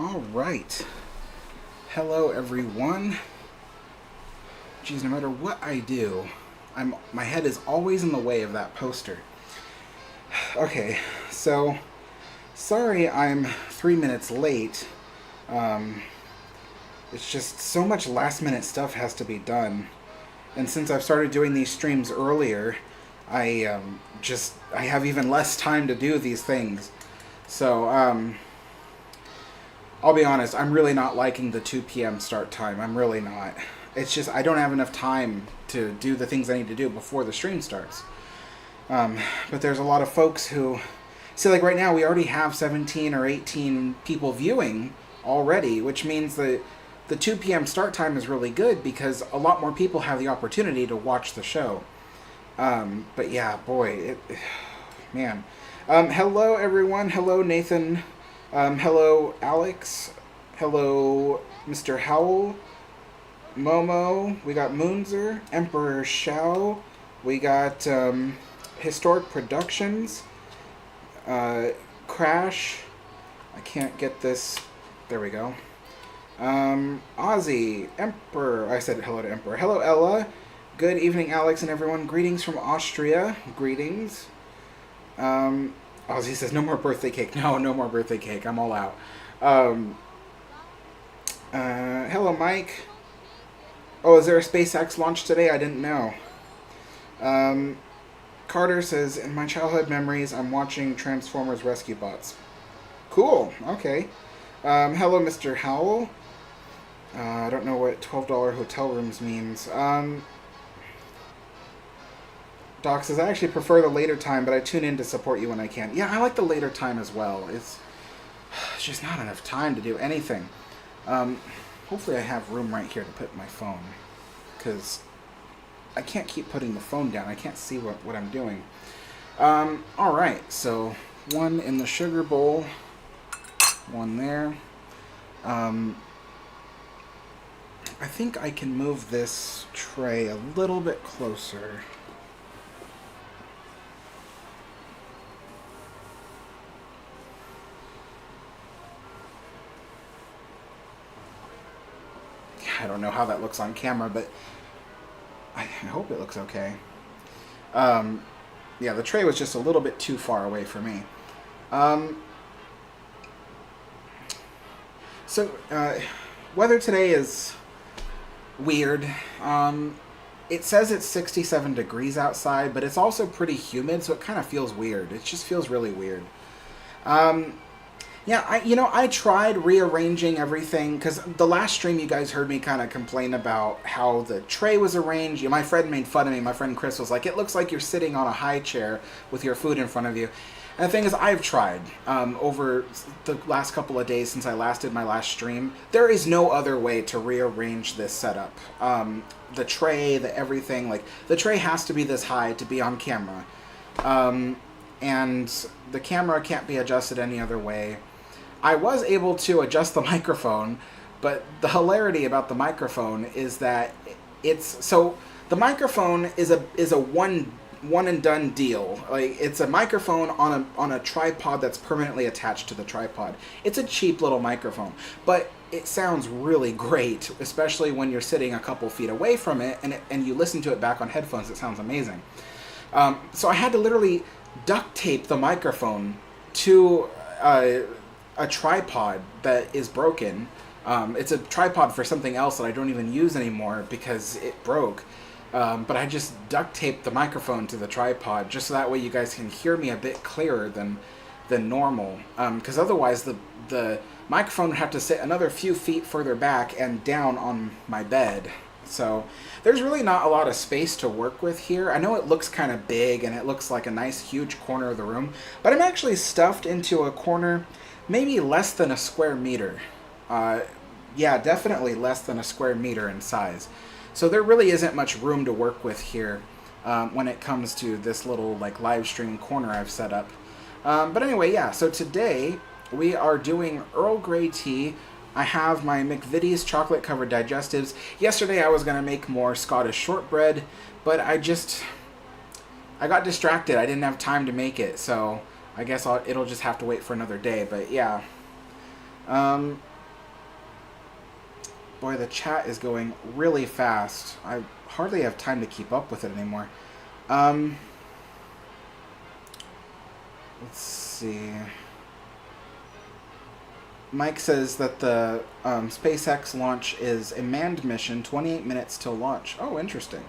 All right. Hello, everyone. Geez, no matter what I do, my head is always in the way of that poster. Okay, so sorry I'm 3 minutes late. It's just so much last minute stuff has to be done. And since I've started doing these streams earlier, I have even less time to do these things. So, I'll be honest, I'm really not liking the 2 p.m. start time. I'm really not. It's just, I don't have enough time to do the things I need to do before the stream starts. But there's a lot of folks who... See, like right now, we already have 17 or 18 people viewing already, which means that the 2 p.m. start time is really good because a lot more people have the opportunity to watch the show. But yeah, boy, man. Hello, everyone. Hello, Nathan. Hello, Alex. Hello, Mr. Howell. Momo. We got Moonzer. Emperor Shao. We got Historic Productions. Crash. I can't get this. There we go. Ozzy. Emperor. I said hello to Emperor. Hello, Ella. Good evening, Alex and everyone. Greetings from Austria. Greetings. Ozzy says, no more birthday cake. No more birthday cake. I'm all out. Hello, Mike. Oh, is there a SpaceX launch today? I didn't know. Carter says, in my childhood memories, I'm watching Transformers Rescue Bots. Cool. Okay. Hello, Mr. Howell. I don't know what $12 hotel rooms means. Doc says, I actually prefer the later time, but I tune in to support you when I can. Yeah, I like the later time as well. It's just not enough time to do anything. Hopefully I have room right here to put my phone, because I can't keep putting the phone down. I can't see what I'm doing. Alright, so one in the sugar bowl, one there. I think I can move this tray a little bit closer. I don't know how that looks on camera, but I hope it looks okay. Yeah, the tray was just a little bit too far away for me. Weather today is weird. It says it's 67 degrees outside, but it's also pretty humid, so it kind of feels weird. It just feels really weird. Yeah, I tried rearranging everything, because the last stream you guys heard me kind of complain about how the tray was arranged. My friend made fun of me. My friend Chris was like, it looks like you're sitting on a high chair with your food in front of you. And the thing is, I've tried over the last couple of days since I last did my last stream. There is no other way to rearrange this setup. The tray, the everything, like, the tray has to be this high to be on camera. And the camera can't be adjusted any other way. I was able to adjust the microphone, but the hilarity about the microphone is that the microphone is a one and done deal. Like, it's a microphone on a tripod that's permanently attached to the tripod. It's a cheap little microphone, but it sounds really great, especially when you're sitting a couple feet away from it and you listen to it back on headphones. It sounds amazing. So I had to literally duct tape the microphone to a tripod that is broken. It's a tripod for something else that I don't even use anymore because it broke. But I just duct taped the microphone to the tripod just so that way you guys can hear me a bit clearer than normal. Because otherwise the microphone would have to sit another few feet further back and down on my bed. So there's really not a lot of space to work with here. I know it looks kind of big and it looks like a nice huge corner of the room, but I'm actually stuffed into a corner maybe less than a square meter. Yeah, definitely less than a square meter in size. So there really isn't much room to work with here when it comes to this little like live stream corner I've set up. But anyway, yeah, so today we are doing Earl Grey tea. I have my McVitie's chocolate covered digestives. Yesterday I was going to make more Scottish shortbread, but I got distracted. I didn't have time to make it, so I guess it'll just have to wait for another day. But yeah, Boy, the chat is going really fast. I hardly have time to keep up with it anymore. Let's see. Mike says that the SpaceX launch is a manned mission, 28 minutes till launch. Oh, interesting.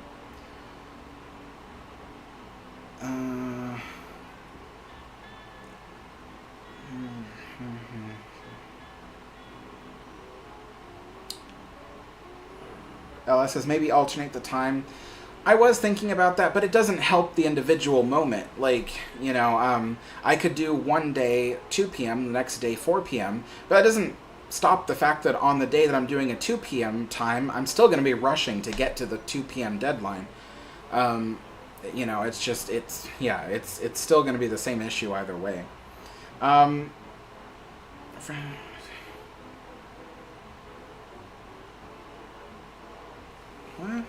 LS says maybe alternate the time. I was thinking about that, but it doesn't help the individual moment. Like, you know, I could do one day 2 p.m., the next day 4 p.m., but that doesn't stop the fact that on the day that I'm doing a 2 p.m. time, I'm still going to be rushing to get to the 2 p.m. deadline. You know, it's just, it's still going to be the same issue either way. What?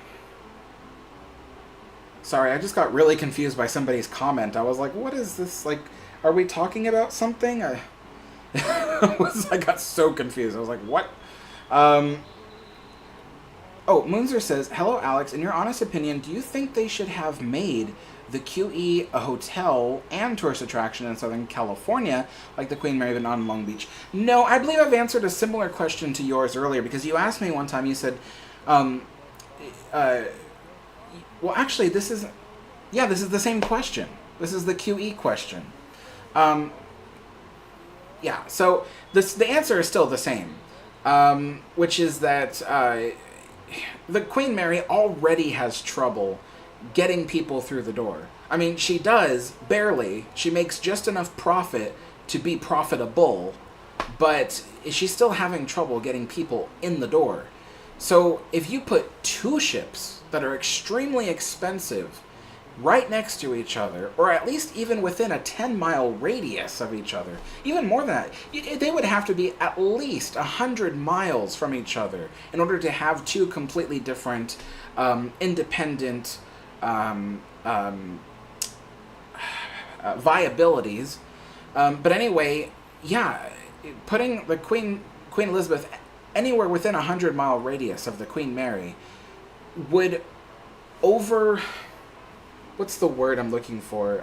Sorry, I just got really confused by somebody's comment. I was like, what is this? Like, are we talking about something? I got so confused. I was like, what? Oh, Moonzer says, hello, Alex. In your honest opinion, do you think they should have made the QE a hotel and tourist attraction in Southern California, like the Queen Mary, but not in Long Beach? No, I believe I've answered a similar question to yours earlier, because you asked me one time, you said, well, actually, this is the same question. This is the QE question. Yeah, so the answer is still the same, which is that the Queen Mary already has trouble getting people through the door. I mean, she does, barely. She makes just enough profit to be profitable, but she's still having trouble getting people in the door. So if you put 2 ships that are extremely expensive right next to each other, or at least even within a 10-mile radius of each other, even more than that, they would have to be at least 100 miles from each other in order to have 2 completely different, independent viabilities. But anyway, yeah, putting the Queen Elizabeth anywhere within a 100-mile radius of the Queen Mary would what's the word I'm looking for?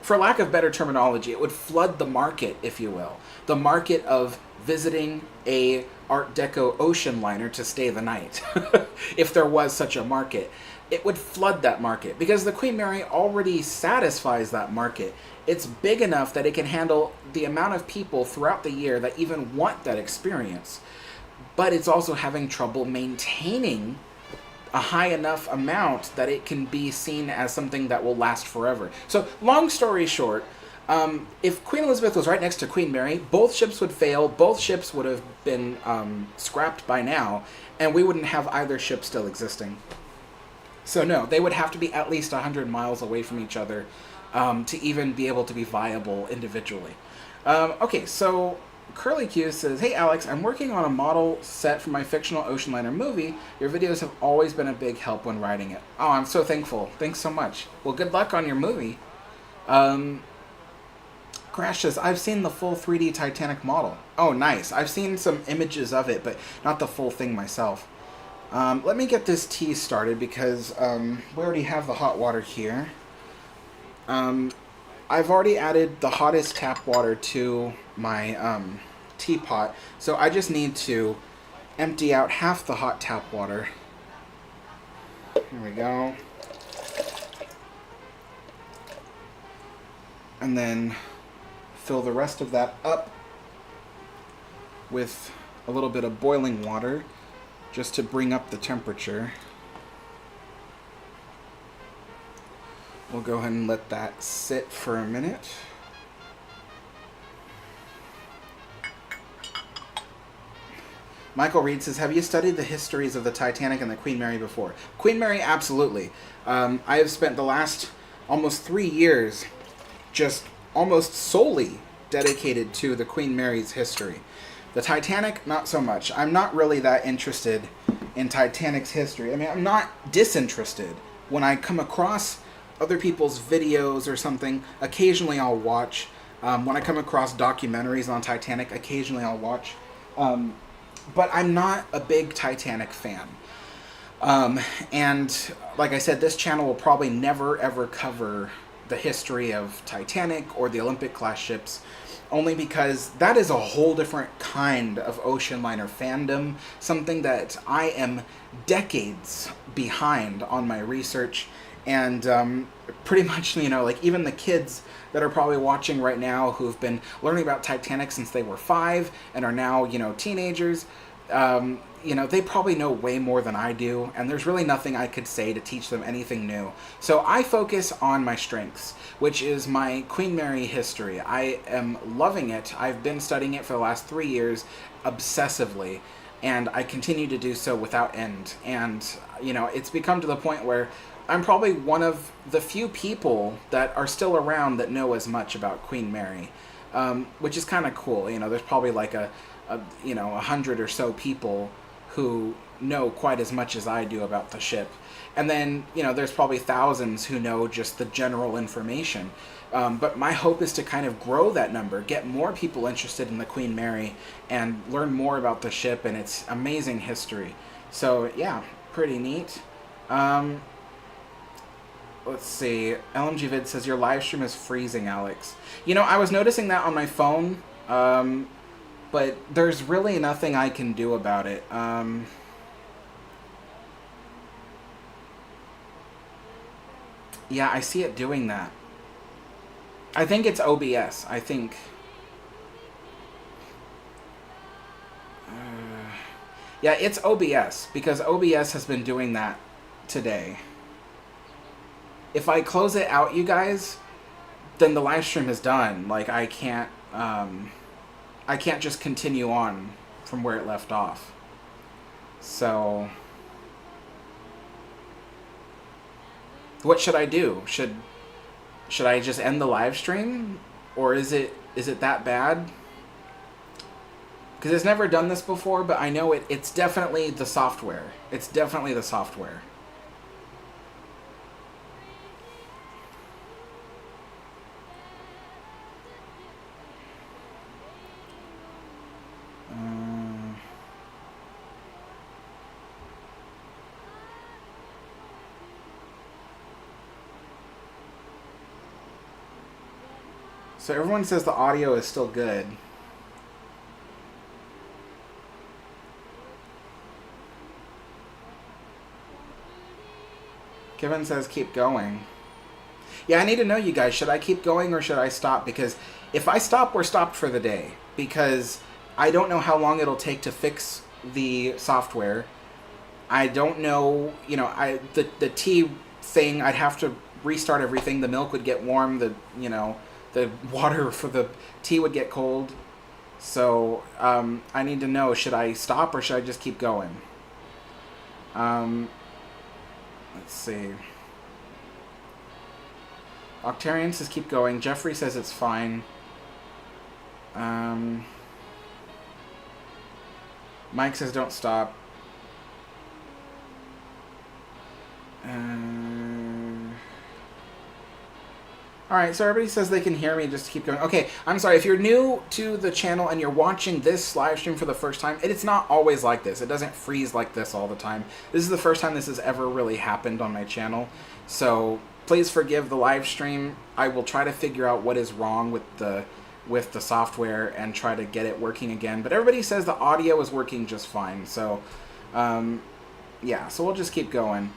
For lack of better terminology, it would flood the market, if you will. The market of visiting a Art Deco ocean liner to stay the night. If there was such a market, it would flood that market, because the Queen Mary already satisfies that market. It's big enough that it can handle the amount of people throughout the year that even want that experience. But it's also having trouble maintaining a high enough amount that it can be seen as something that will last forever. So, long story short, if Queen Elizabeth was right next to Queen Mary, both ships would fail, both ships would have been scrapped by now, and we wouldn't have either ship still existing. So no, they would have to be at least 100 miles away from each other to even be able to be viable individually. Okay, so Curly Q says, hey Alex, I'm working on a model set for my fictional ocean liner movie. Your videos have always been a big help when writing it. Oh, I'm so thankful. Thanks so much. Well, good luck on your movie. Crash says, I've seen the full 3D Titanic model. Oh, nice. I've seen some images of it, but not the full thing myself. Let me get this tea started, because we already have the hot water here. I've already added the hottest tap water to my teapot, so I just need to empty out half the hot tap water. Here we go. And then fill the rest of that up with a little bit of boiling water, just to bring up the temperature. We'll go ahead and let that sit for a minute. Michael Reed says, have you studied the histories of the Titanic and the Queen Mary before? Queen Mary, absolutely. I have spent the last almost 3 years just almost solely dedicated to the Queen Mary's history. The Titanic, not so much. I'm not really that interested in Titanic's history. I mean, I'm not disinterested. When I come across other people's videos or something, occasionally I'll watch. When I come across documentaries on Titanic, occasionally I'll watch. But I'm not a big Titanic fan. And like I said, this channel will probably never ever cover the history of Titanic or the Olympic class ships, only because that is a whole different kind of ocean liner fandom, something that I am decades behind on my research. And pretty much, like even the kids that are probably watching right now who've been learning about Titanic since they were 5 and are now, teenagers, they probably know way more than I do, and there's really nothing I could say to teach them anything new. So I focus on my strengths, which is my Queen Mary history. I am loving it. I've been studying it for the last 3 years obsessively, and I continue to do so without end. And, it's become to the point where I'm probably one of the few people that are still around that know as much about Queen Mary, which is kind of cool. There's probably like a 100 or so people who know quite as much as I do about the ship. And then, there's probably thousands who know just the general information. But my hope is to kind of grow that number, get more people interested in the Queen Mary, and learn more about the ship and its amazing history. So, yeah, pretty neat. Let's see. LMG Vid says, your live stream is freezing, Alex. I was noticing that on my phone, but there's really nothing I can do about it. Yeah, I see it doing that. I think it's OBS. I think... yeah, it's OBS, because OBS has been doing that today. If I close it out, you guys, then the live stream is done. Like, I can't just continue on from where it left off. So, what should I do? Should I just end the live stream, or is it that bad? Because it's never done this before, but I know it's definitely the software. It's definitely the software. So everyone says the audio is still good. Kevin says keep going. Yeah, I need to know, you guys. Should I keep going or should I stop? Because if I stop, we're stopped for the day. Because I don't know how long it'll take to fix the software. I don't know, the tea thing, I'd have to restart everything. The milk would get warm, the water for the tea would get cold. So, I need to know, should I stop or should I just keep going? Let's see. Octarian says keep going. Jeffrey says it's fine. Mike says don't stop. Alright, so everybody says they can hear me, just keep going. Okay, I'm sorry, if you're new to the channel and you're watching this live stream for the first time, it's not always like this. It doesn't freeze like this all the time. This is the first time this has ever really happened on my channel. So, please forgive the live stream. I will try to figure out what is wrong with the software and try to get it working again. But everybody says the audio is working just fine. So, yeah, so we'll just keep going.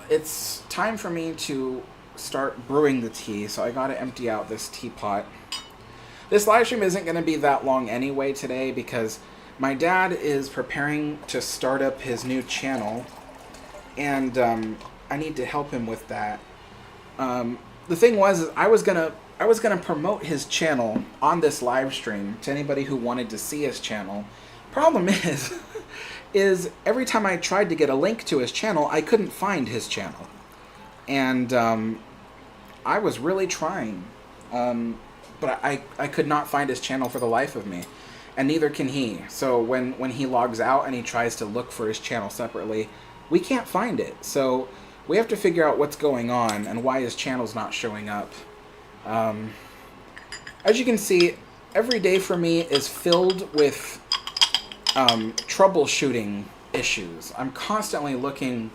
It's time for me to start brewing the tea, so I gotta empty out this teapot. This live stream isn't going to be that long anyway today because my dad is preparing to start up his new channel, and I need to help him with that. The thing was, I was gonna promote his channel on this live stream to anybody who wanted to see his channel. Problem is every time I tried to get a link to his channel, I couldn't find his channel. And I was really trying, but I could not find his channel for the life of me, and neither can he. So when he logs out and he tries to look for his channel separately, we can't find it. So we have to figure out what's going on and why his channel's not showing up. As you can see, every day for me is filled with troubleshooting issues. I'm constantly looking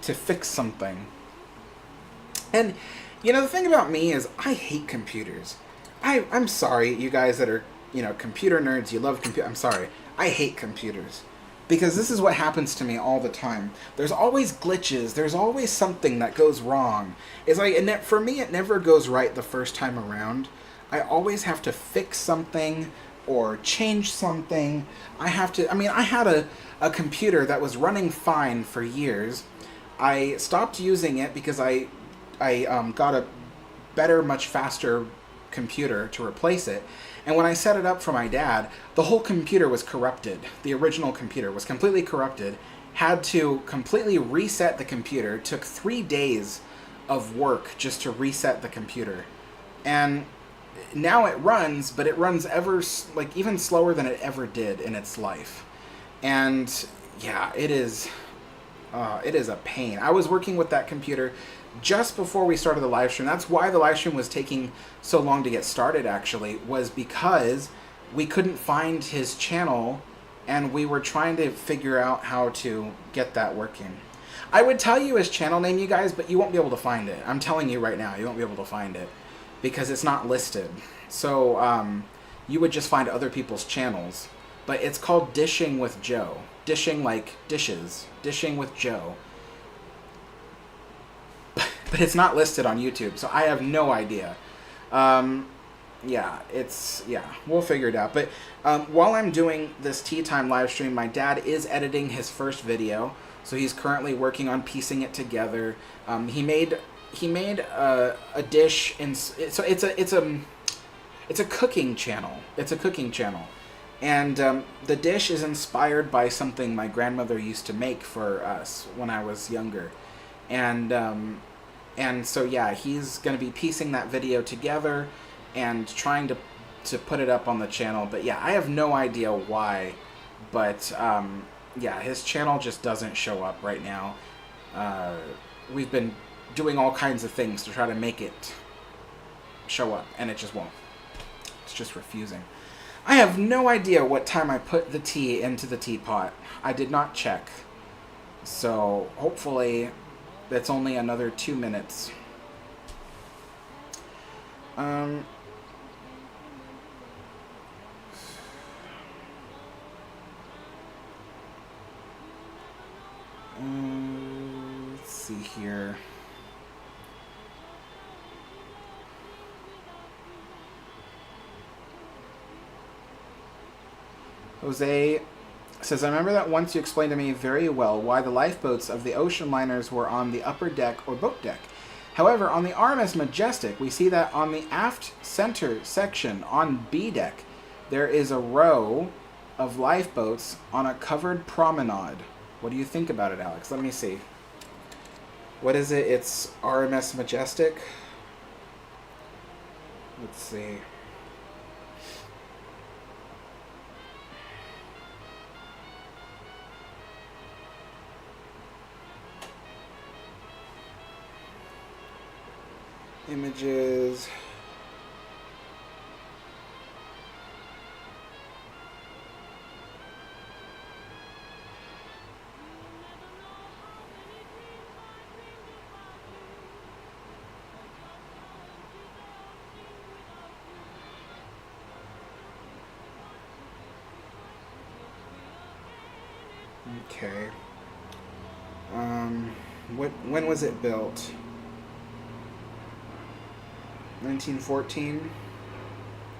to fix something. And, you know, the thing about me is I hate computers. I'm sorry, you guys that are, you know, computer nerds, you love I'm sorry. I hate computers. Because this is what happens to me all the time. There's always glitches. There's always something that goes wrong. It's like, and for me, it never goes right the first time around. I always have to fix something or change something. I had a computer that was running fine for years. I stopped using it because I got a better, much faster computer to replace it. And when I set it up for my dad, the whole computer was corrupted. The original computer was completely corrupted. Had to completely reset the computer. Took 3 days of work just to reset the computer. And now it runs, but it runs even slower than it ever did in its life. And yeah, it is a pain. I was working with that computer just before we started the live stream. That's why the live stream was taking so long to get started, actually, was because we couldn't find his channel and we were trying to figure out how to get that working. I would tell you his channel name, you guys, but you won't be able to find it. I'm telling you right now, you won't be able to find it because it's not listed. So you would just find other people's channels. But it's called Dishing with Joe. Dishing like dishes. Dishing with Joe. But it's not listed on YouTube, so I have no idea. Yeah, we'll figure it out. But while I'm doing this tea time live stream, my dad is editing his first video, so he's currently working on piecing it together. He made a dish, so it's a cooking channel. It's a cooking channel, and the dish is inspired by something my grandmother used to make for us when I was younger, and so yeah, he's going to be piecing that video together and trying to put it up on the channel. But yeah, I have no idea why, but yeah, his channel just doesn't show up right now. We've been doing all kinds of things to try to make it show up, and it just won't. It's just refusing. I have no idea what time I put the tea into the teapot. I did not check. So hopefully that's only another 2 minutes. Let's see here. Jose says, I remember that once you explained to me very well why the lifeboats of the ocean liners were on the upper deck or boat deck. However, on the RMS Majestic, we see that on the aft center section on B deck, there is a row of lifeboats on a covered promenade. What do you think about it, Alex? Let me see. What is it? It's RMS Majestic. Let's see. Images. Okay. When was it built? 1914.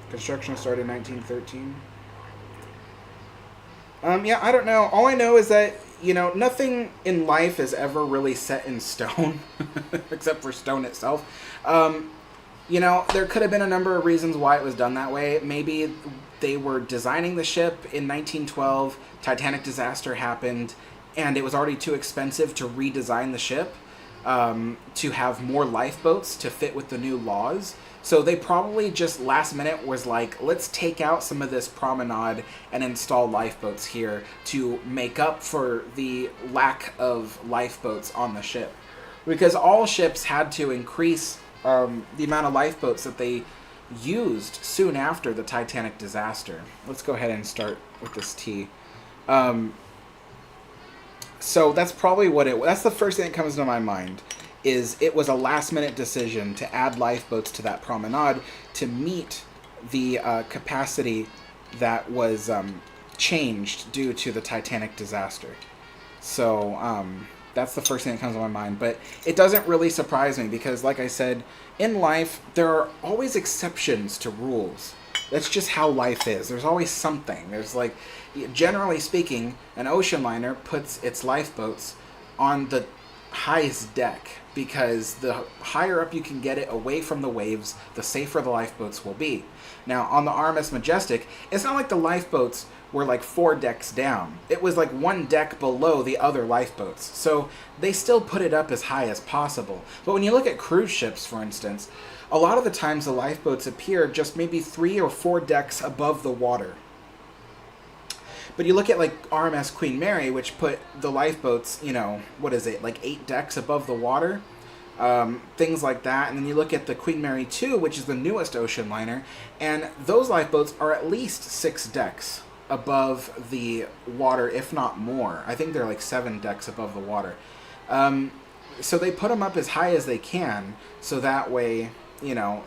Construction started in 1913. Yeah, I don't know. All I know is that, you know, nothing in life is ever really set in stone, except for stone itself. You know, there could have been a number of reasons why it was done that way. Maybe they were designing the ship in 1912, Titanic disaster happened, and it was already too expensive to redesign the ship. To have more lifeboats to fit with the new laws. So they probably just last minute was like, let's take out some of this promenade and install lifeboats here to make up for the lack of lifeboats on the ship. Because all ships had to increase the amount of lifeboats that they used soon after the Titanic disaster. Let's go ahead and start with this tea. Um, so that's probably that's the first thing that comes to my mind, is it was a last minute decision to add lifeboats to that promenade to meet the capacity that was changed due to the Titanic disaster. So that's the first thing that comes to my mind. But it doesn't really surprise me because, like I said, in life, there are always exceptions to rules. That's just how life is. There's always something. There's like, generally speaking, an ocean liner puts its lifeboats on the highest deck because the higher up you can get it away from the waves, the safer the lifeboats will be. Now, on the RMS Majestic, it's not like the lifeboats were like 4 decks down. It was like 1 deck below the other lifeboats. So they still put it up as high as possible. But when you look at cruise ships, for instance, a lot of the times the lifeboats appear just maybe 3 or 4 decks above the water. But you look at like RMS Queen Mary, which put the lifeboats, you know, what is it, like 8 decks above the water? Things like that. And then you look at the Queen Mary 2, which is the newest ocean liner, and those lifeboats are at least 6 decks above the water, if not more. I think they're like 7 decks above the water. So they put them up as high as they can, so that way, you know,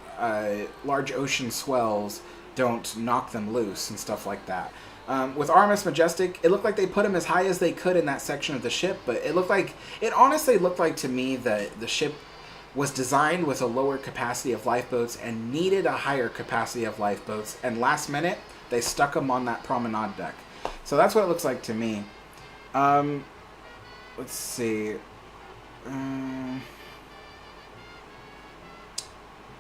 large ocean swells don't knock them loose and stuff like that. With RMS Majestic, it looked like they put them as high as they could in that section of the ship, but it honestly looked like to me that the ship was designed with a lower capacity of lifeboats and needed a higher capacity of lifeboats, and last minute, they stuck them on that promenade deck. So that's what it looks like to me. Let's see.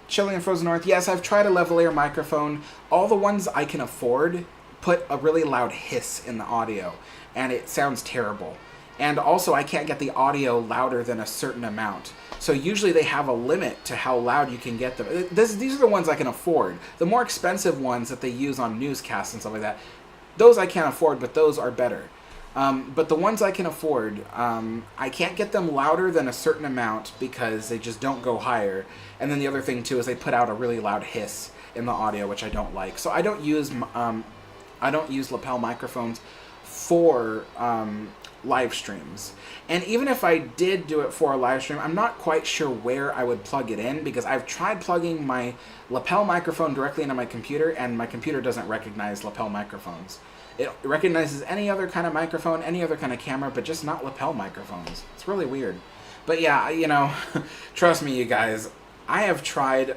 Chilling in Frozen North. Yes, I've tried a lavalier microphone. All the ones I can afford put a really loud hiss in the audio, and it sounds terrible. And also, I can't get the audio louder than a certain amount. So usually they have a limit to how loud you can get them. These are the ones I can afford. The more expensive ones that they use on newscasts and stuff like that, those I can't afford, but those are better. But the ones I can afford, I can't get them louder than a certain amount because they just don't go higher. And then the other thing too is they put out a really loud hiss in the audio, which I don't like. So I don't use lapel microphones for live streams. And even if I did do it for a live stream, I'm not quite sure where I would plug it in, because I've tried plugging my lapel microphone directly into my computer, and my computer doesn't recognize lapel microphones. It recognizes any other kind of microphone, any other kind of camera, but just not lapel microphones. It's really weird. But yeah, you know, trust me, you guys, I have tried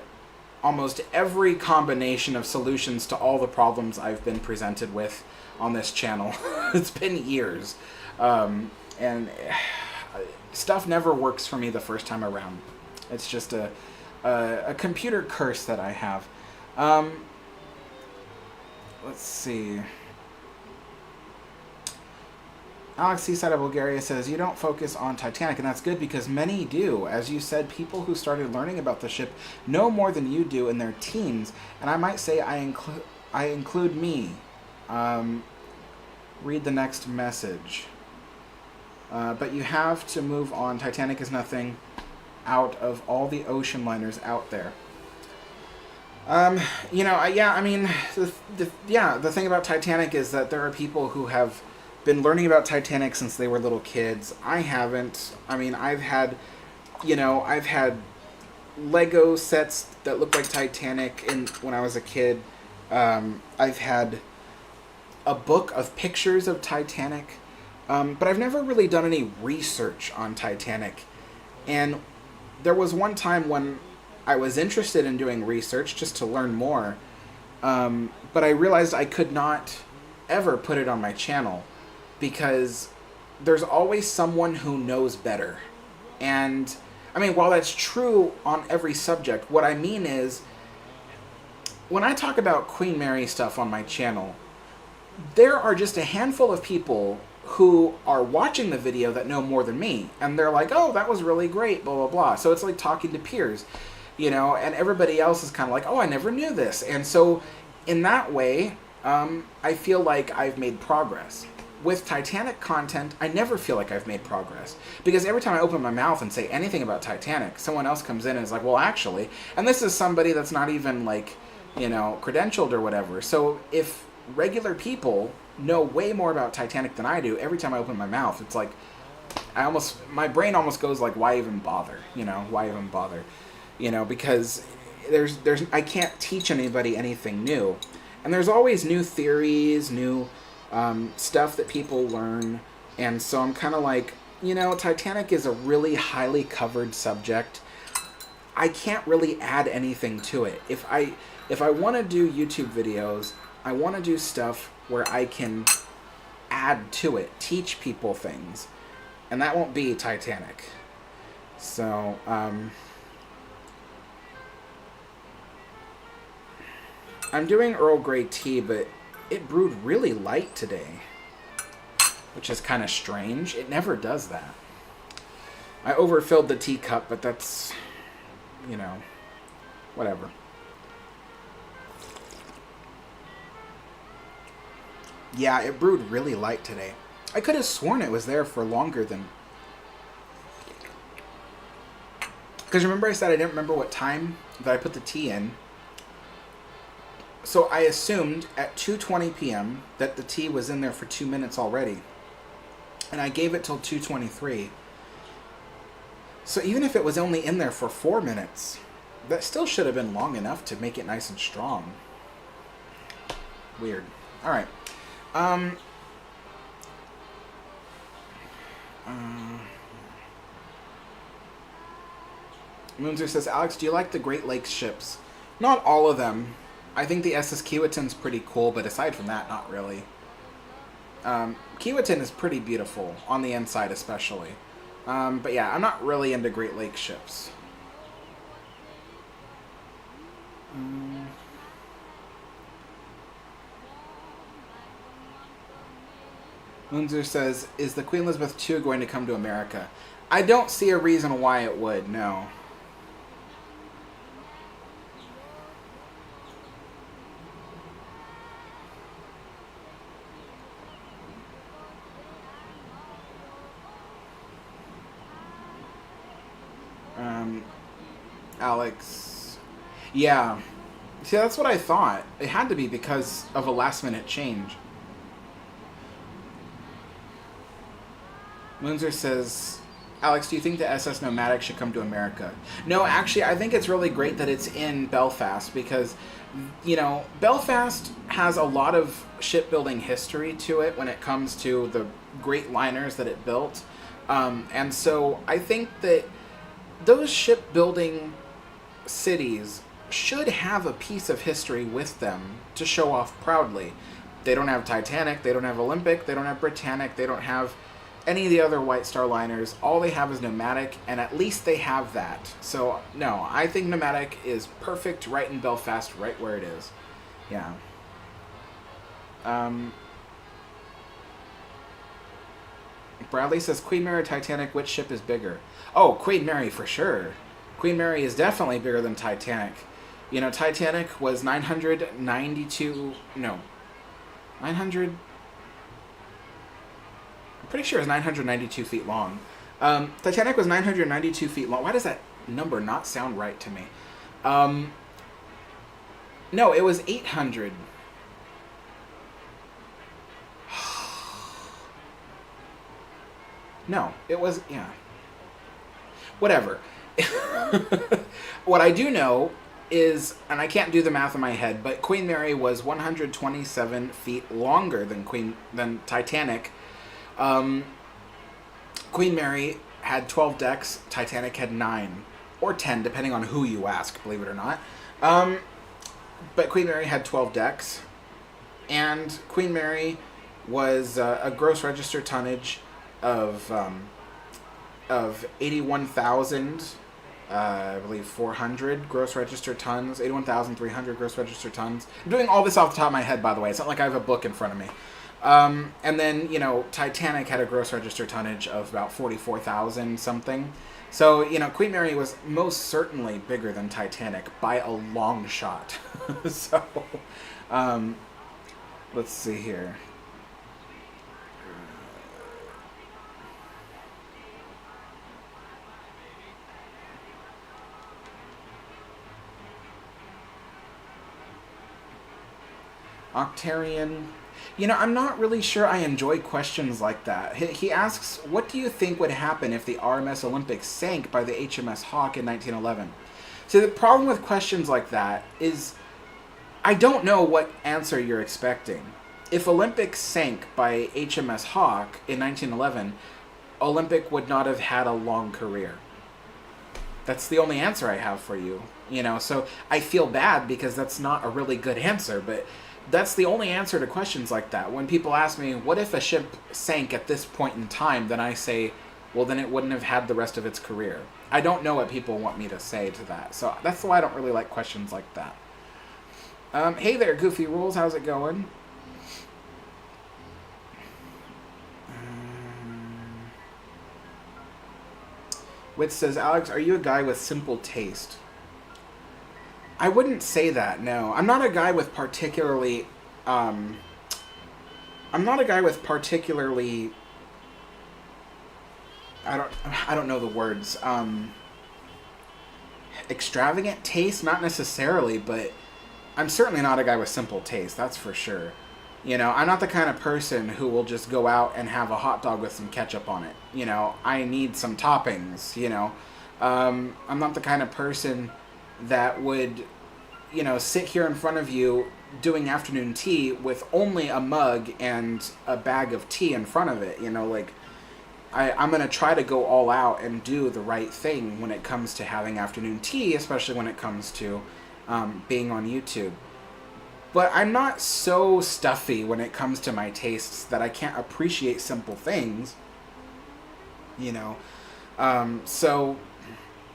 almost every combination of solutions to all the problems I've been presented with on this channel. It's been years. And stuff never works for me the first time around. It's just a computer curse that I have. Let's see. Alex Seaside of Bulgaria says, you don't focus on Titanic, and that's good because many do. As you said, people who started learning about the ship know more than you do in their teens, and I might say I include me. Read the next message. But you have to move on. Titanic is nothing out of all the ocean liners out there. You know, yeah, I mean, the thing about Titanic is that there are people who have been learning about Titanic since they were little kids. I haven't. I mean, I've had Lego sets that look like Titanic when I was a kid. I've had a book of pictures of Titanic, but I've never really done any research on Titanic. And there was one time when I was interested in doing research just to learn more, but I realized I could not ever put it on my channel because there's always someone who knows better. And I mean, while that's true on every subject, what I mean is, when I talk about Queen Mary stuff on my channel, there are just a handful of people who are watching the video that know more than me. And they're like, oh, that was really great, blah, blah, blah. So it's like talking to peers, you know, and everybody else is kind of like, oh, I never knew this. And so in that way, I feel like I've made progress. With Titanic content, I never feel like I've made progress. Because every time I open my mouth and say anything about Titanic, someone else comes in and is like, well, actually, and this is somebody that's not even like you know, credentialed or whatever. So if regular people know way more about Titanic than I do, every time I open my mouth, it's like my brain almost goes like, why even bother? You know, why even bother? You know, because I can't teach anybody anything new, and there's always new theories, new stuff that people learn, and so I'm kind of like, you know, Titanic is a really highly covered subject. I can't really add anything to it. If I want to do YouTube videos, I want to do stuff where I can add to it, teach people things, and that won't be Titanic. So, I'm doing Earl Grey tea, but it brewed really light today, which is kind of strange. It never does that. I overfilled the teacup, but that's, you know, whatever. Yeah, it brewed really light today. I could have sworn it was there for longer than... Because remember I said I didn't remember what time that I put the tea in. So I assumed at 2:20 p.m. that the tea was in there for 2 minutes already. And I gave it till 2:23. So even if it was only in there for 4 minutes, that still should have been long enough to make it nice and strong. Weird. Alright. Moonzer says, Alex, do you like the Great Lakes ships? Not all of them. I think the SS Keewatin's pretty cool, but aside from that, not really. Keewatin is pretty beautiful, on the inside especially. But yeah, I'm not really into Great Lakes ships. Moonzer says, is the Queen Elizabeth II going to come to America? I don't see a reason why it would, no. Alex. Yeah. See, that's what I thought. It had to be because of a last-minute change. Moonzer says, Alex, do you think the SS Nomadic should come to America? No, actually, I think it's really great that it's in Belfast because, you know, Belfast has a lot of shipbuilding history to it when it comes to the great liners that it built. And so I think that those shipbuilding cities should have a piece of history with them to show off proudly. They don't have Titanic, they don't have Olympic, they don't have Britannic, they don't have any of the other White Star liners. All they have is Nomadic, and at least they have that. So, no, I think Nomadic is perfect right in Belfast, right where it is. Yeah. Bradley says, Queen Mary or Titanic, which ship is bigger? Oh, Queen Mary for sure. Queen Mary is definitely bigger than Titanic. You know, Titanic was 992... No. 900... I'm pretty sure it's 992 feet long. Titanic was 992 feet long. Why does that number not sound right to me? No, it was 800. No, it was... Yeah. Whatever. What I do know is, and I can't do the math in my head, but Queen Mary was 127 feet longer than Titanic. Queen Mary had 12 decks, Titanic had 9. Or 10, depending on who you ask, believe it or not. But Queen Mary had 12 decks. And Queen Mary was a gross register tonnage of 81,000, I believe 400 gross register tons, 81,300 gross register tons. I'm doing all this off the top of my head, by the way. It's not like I have a book in front of me. And then, you know, Titanic had a gross register tonnage of about 44,000 something. So, you know, Queen Mary was most certainly bigger than Titanic by a long shot. So, let's see here. Octarian. You know, I'm not really sure I enjoy questions like that. He asks, what do you think would happen if the RMS Olympic sank by the HMS Hawk in 1911? So the problem with questions like that is I don't know what answer you're expecting. If Olympic sank by HMS Hawk in 1911, Olympic would not have had a long career. That's the only answer I have for you. You know, so I feel bad because that's not a really good answer, but that's the only answer to questions like that. When people ask me, what if a ship sank at this point in time, then I say, well, then it wouldn't have had the rest of its career. I don't know what people want me to say to that. So that's why I don't really like questions like that. Hey there, Goofy Rules. How's it going? Witz says, Alex, are you a guy with simple taste? I wouldn't say that, no. I'm not a guy with particularly... I'm not a guy with particularly... I don't know the words. Extravagant taste? Not necessarily, but I'm certainly not a guy with simple taste, that's for sure. You know, I'm not the kind of person who will just go out and have a hot dog with some ketchup on it. You know, I need some toppings, you know. I'm not the kind of person that would, you know, sit here in front of you doing afternoon tea with only a mug and a bag of tea in front of it. You know, like, I'm going to try to go all out and do the right thing when it comes to having afternoon tea, especially when it comes to being on YouTube. But I'm not so stuffy when it comes to my tastes that I can't appreciate simple things, you know. So,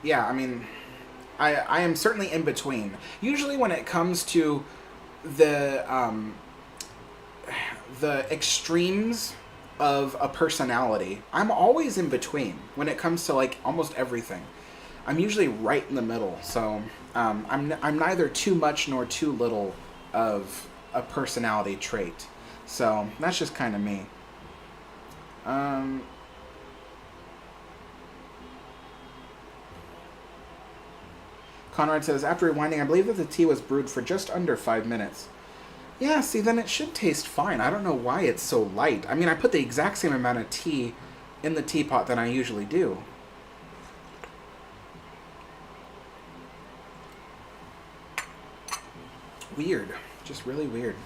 yeah, I mean, I am certainly in between. Usually when it comes to the extremes of a personality, I'm always in between when it comes to, like, almost everything. I'm usually right in the middle, so I'm neither too much nor too little of a personality trait. So that's just kind of me. Conrad says, after rewinding, I believe that the tea was brewed for just under 5 minutes. Yeah, see, then it should taste fine. I don't know why it's so light. I mean, I put the exact same amount of tea in the teapot than I usually do. Weird. Just really weird.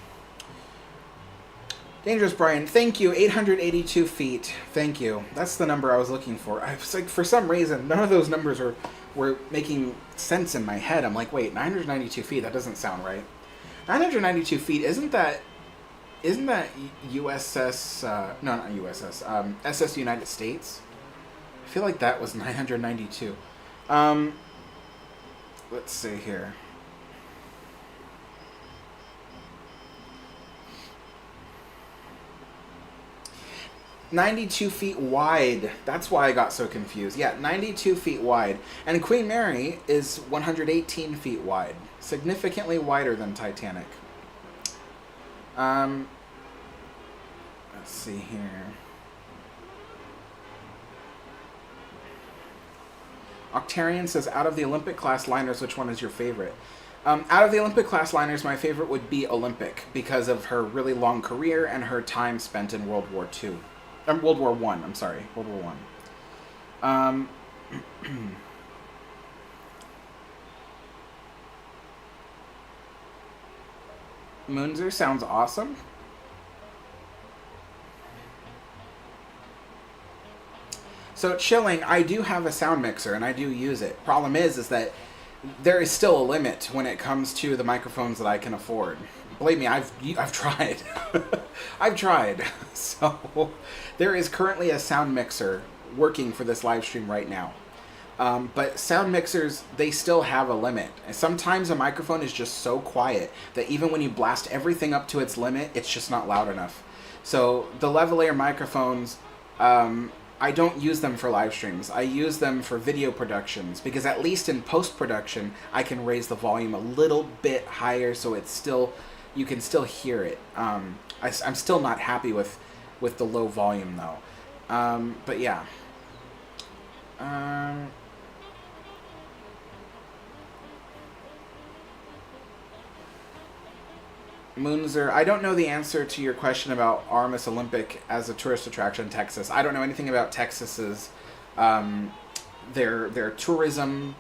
Dangerous Brian, thank you. 882 feet. Thank you. That's the number I was looking for. I was like, for some reason, none of those numbers were making sense in my head. I'm like, wait, 992 feet? That doesn't sound right. 992 feet, isn't that USS, no, not USS, SS United States? I feel like that was 992. Let's see here. "92 feet wide." That's why I got so confused. Yeah, 92 feet wide. And Queen Mary is 118 feet wide. Significantly wider than Titanic. Let's see here. Octarian says, out of the Olympic class liners, which one is your favorite? Out of the Olympic class liners, my favorite would be Olympic because of her really long career and her time spent in World War II. World War One. I'm sorry, World War One. Moonzer sounds awesome. So Chilling, I do have a sound mixer and I do use it. Problem is that there is still a limit when it comes to the microphones that I can afford. Believe me, I've tried. I've tried. So there is currently a sound mixer working for this live stream right now. But sound mixers, they still have a limit. And sometimes a microphone is just so quiet that even when you blast everything up to its limit, it's just not loud enough. So the lavalier microphones, I don't use them for live streams. I use them for video productions because at least in post-production, I can raise the volume a little bit higher so it's still, you can still hear it. I'm still not happy with the low volume though. But yeah. Moonzer, I don't know the answer to your question about Artemis Olympic as a tourist attraction in Texas. I don't know anything about Texas's their tourism,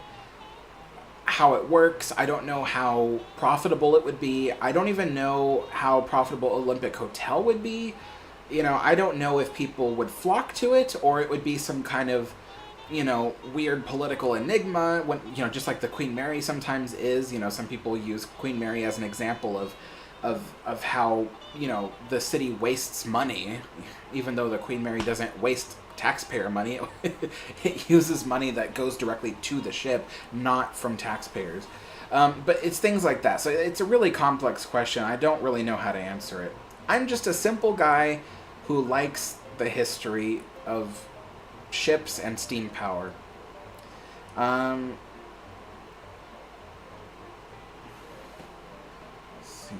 how it works. I don't know how profitable it would be. I don't even know how profitable Olympic Hotel would be. I don't know if people would flock to it or it would be some kind of, weird political enigma. When just like the Queen Mary sometimes is. Some people use Queen Mary as an example of how the city wastes money, even though the Queen Mary doesn't waste taxpayer money. It uses money that goes directly to the ship, not from taxpayers. But it's things like that. So it's a really complex question. I don't really know how to answer it. I'm just a simple guy who likes the history of ships and steam power. Let's see.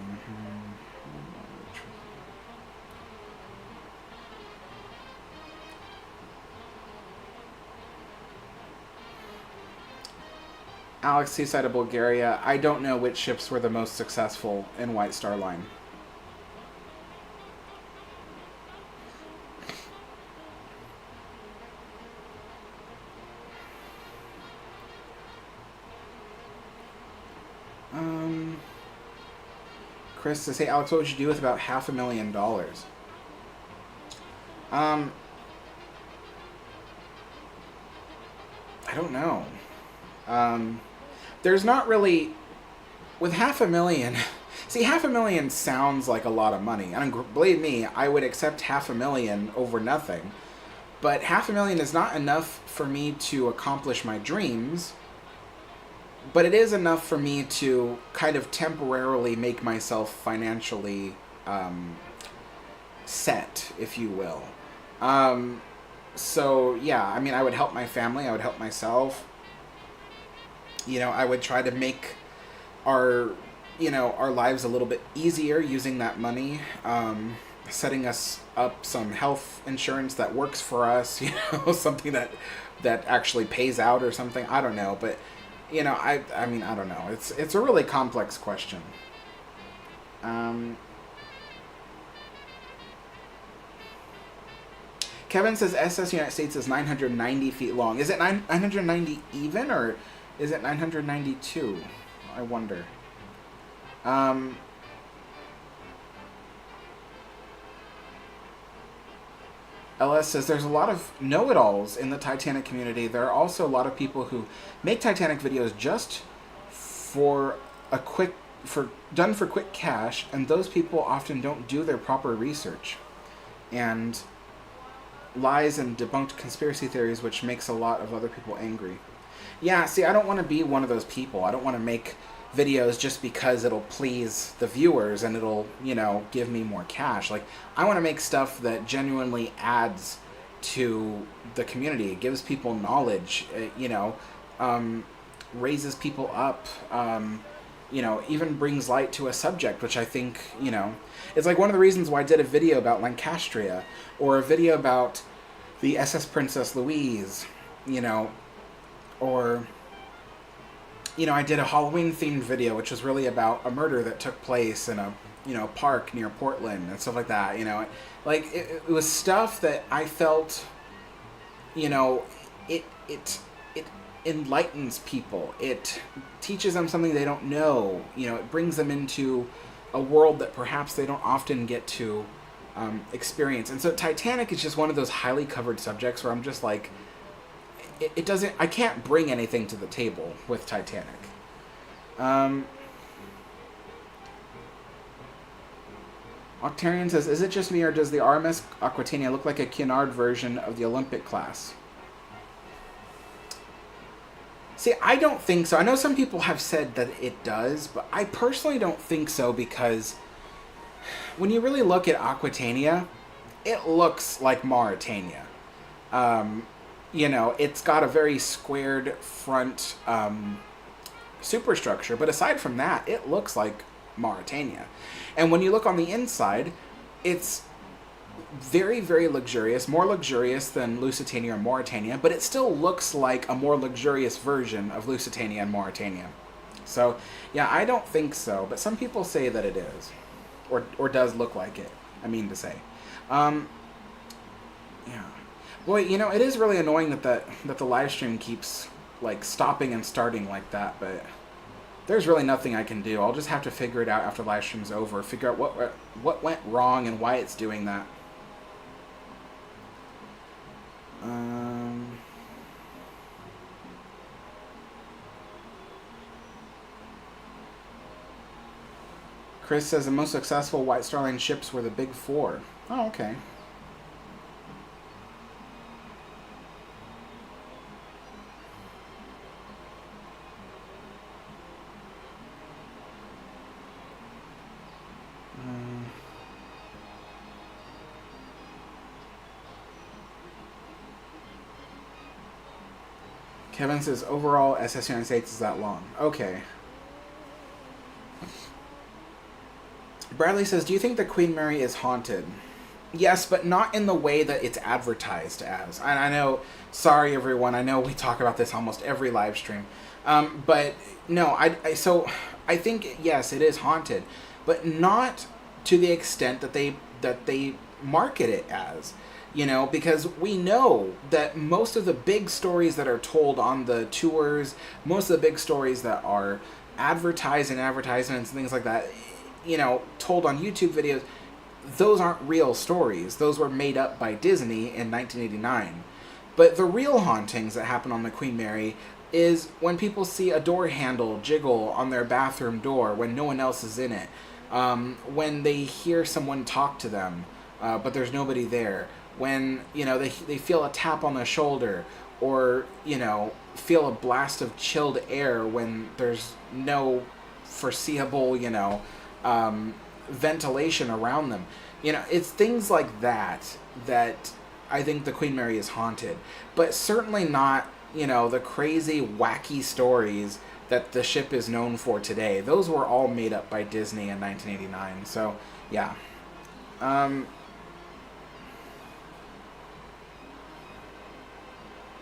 Alex, Seaside of Bulgaria. I don't know which ships were the most successful in White Star Line. Chris says, hey, Alex, what would you do with about $500,000? I don't know. There's not really, with $500,000. See, $500,000 sounds like a lot of money, and believe me, I would accept $500,000 over nothing. But $500,000 is not enough for me to accomplish my dreams. But it is enough for me to kind of temporarily make myself financially set, if you will. So yeah, I mean, I would help my family. I would help myself. I would try to make our lives a little bit easier using that money, setting us up some health insurance that works for us, something that actually pays out or something. I don't know, but I mean, I don't know. It's a really complex question. Kevin says SS United States is 990 feet long. Is it 990 even, or is it 992? I wonder. LS says there's a lot of know-it-alls in the Titanic community. There are also a lot of people who make Titanic videos just for done for quick cash, and those people often don't do their proper research and lies and debunked conspiracy theories, which makes a lot of other people angry. Yeah, see, I don't want to be one of those people. I don't want to make videos just because it'll please the viewers and it'll, give me more cash. Like, I want to make stuff that genuinely adds to the community. It gives people knowledge, raises people up, even brings light to a subject, which I think, it's like one of the reasons why I did a video about Lancastria, or a video about the SS Princess Louise, or I did a Halloween-themed video, which was really about a murder that took place in a, park near Portland and stuff like that, Like, it was stuff that I felt, it enlightens people. It teaches them something they don't know. It brings them into a world that perhaps they don't often get to experience. And so Titanic is just one of those highly covered subjects where I'm just like, it doesn't, I can't bring anything to the table with Titanic. Octarian says, is it just me or does the RMS Aquitania look like a Cunard version of the Olympic class? See, I don't think so. I know some people have said that it does, but I personally don't think so, because when you really look at Aquitania, it looks like Mauritania. It's got a very squared front superstructure, but aside from that, it looks like Mauritania. And when you look on the inside, it's very, very luxurious, more luxurious than Lusitania or Mauritania, but it still looks like a more luxurious version of Lusitania and Mauritania. So, yeah, I don't think so, but some people say that it is. or does look like it. I mean to say. Um, yeah. Boy, you know, it is really annoying that the live stream keeps like stopping and starting like that, but there's really nothing I can do. I'll just have to figure it out after live stream's over. Figure out what went wrong and why it's doing that. Chris says the most successful White Star Line ships were the Big Four. Oh, okay. Kevin says overall SS United States is that long. Okay. Bradley says, do you think the Queen Mary is haunted? Yes, but not in the way that it's advertised as. And I know, sorry everyone, I know we talk about this almost every live stream. But no, so I think, yes, it is haunted, but not to the extent that they market it as. You know, because we know that most of the big stories that are told on the tours, most of the big stories that are advertised in advertisements and things like that, you know, told on YouTube videos, those aren't real stories. Those were made up by Disney in 1989. But the real hauntings that happen on the Queen Mary is when people see a door handle jiggle on their bathroom door when no one else is in it. When they hear someone talk to them, but there's nobody there. When, you know, they feel a tap on the shoulder, or, you know, feel a blast of chilled air when there's no foreseeable, you know, ventilation around them. You know, it's things like that that I think the Queen Mary is haunted. But certainly not, you know, the crazy, wacky stories that the ship is known for today. Those were all made up by Disney in 1989. So, yeah.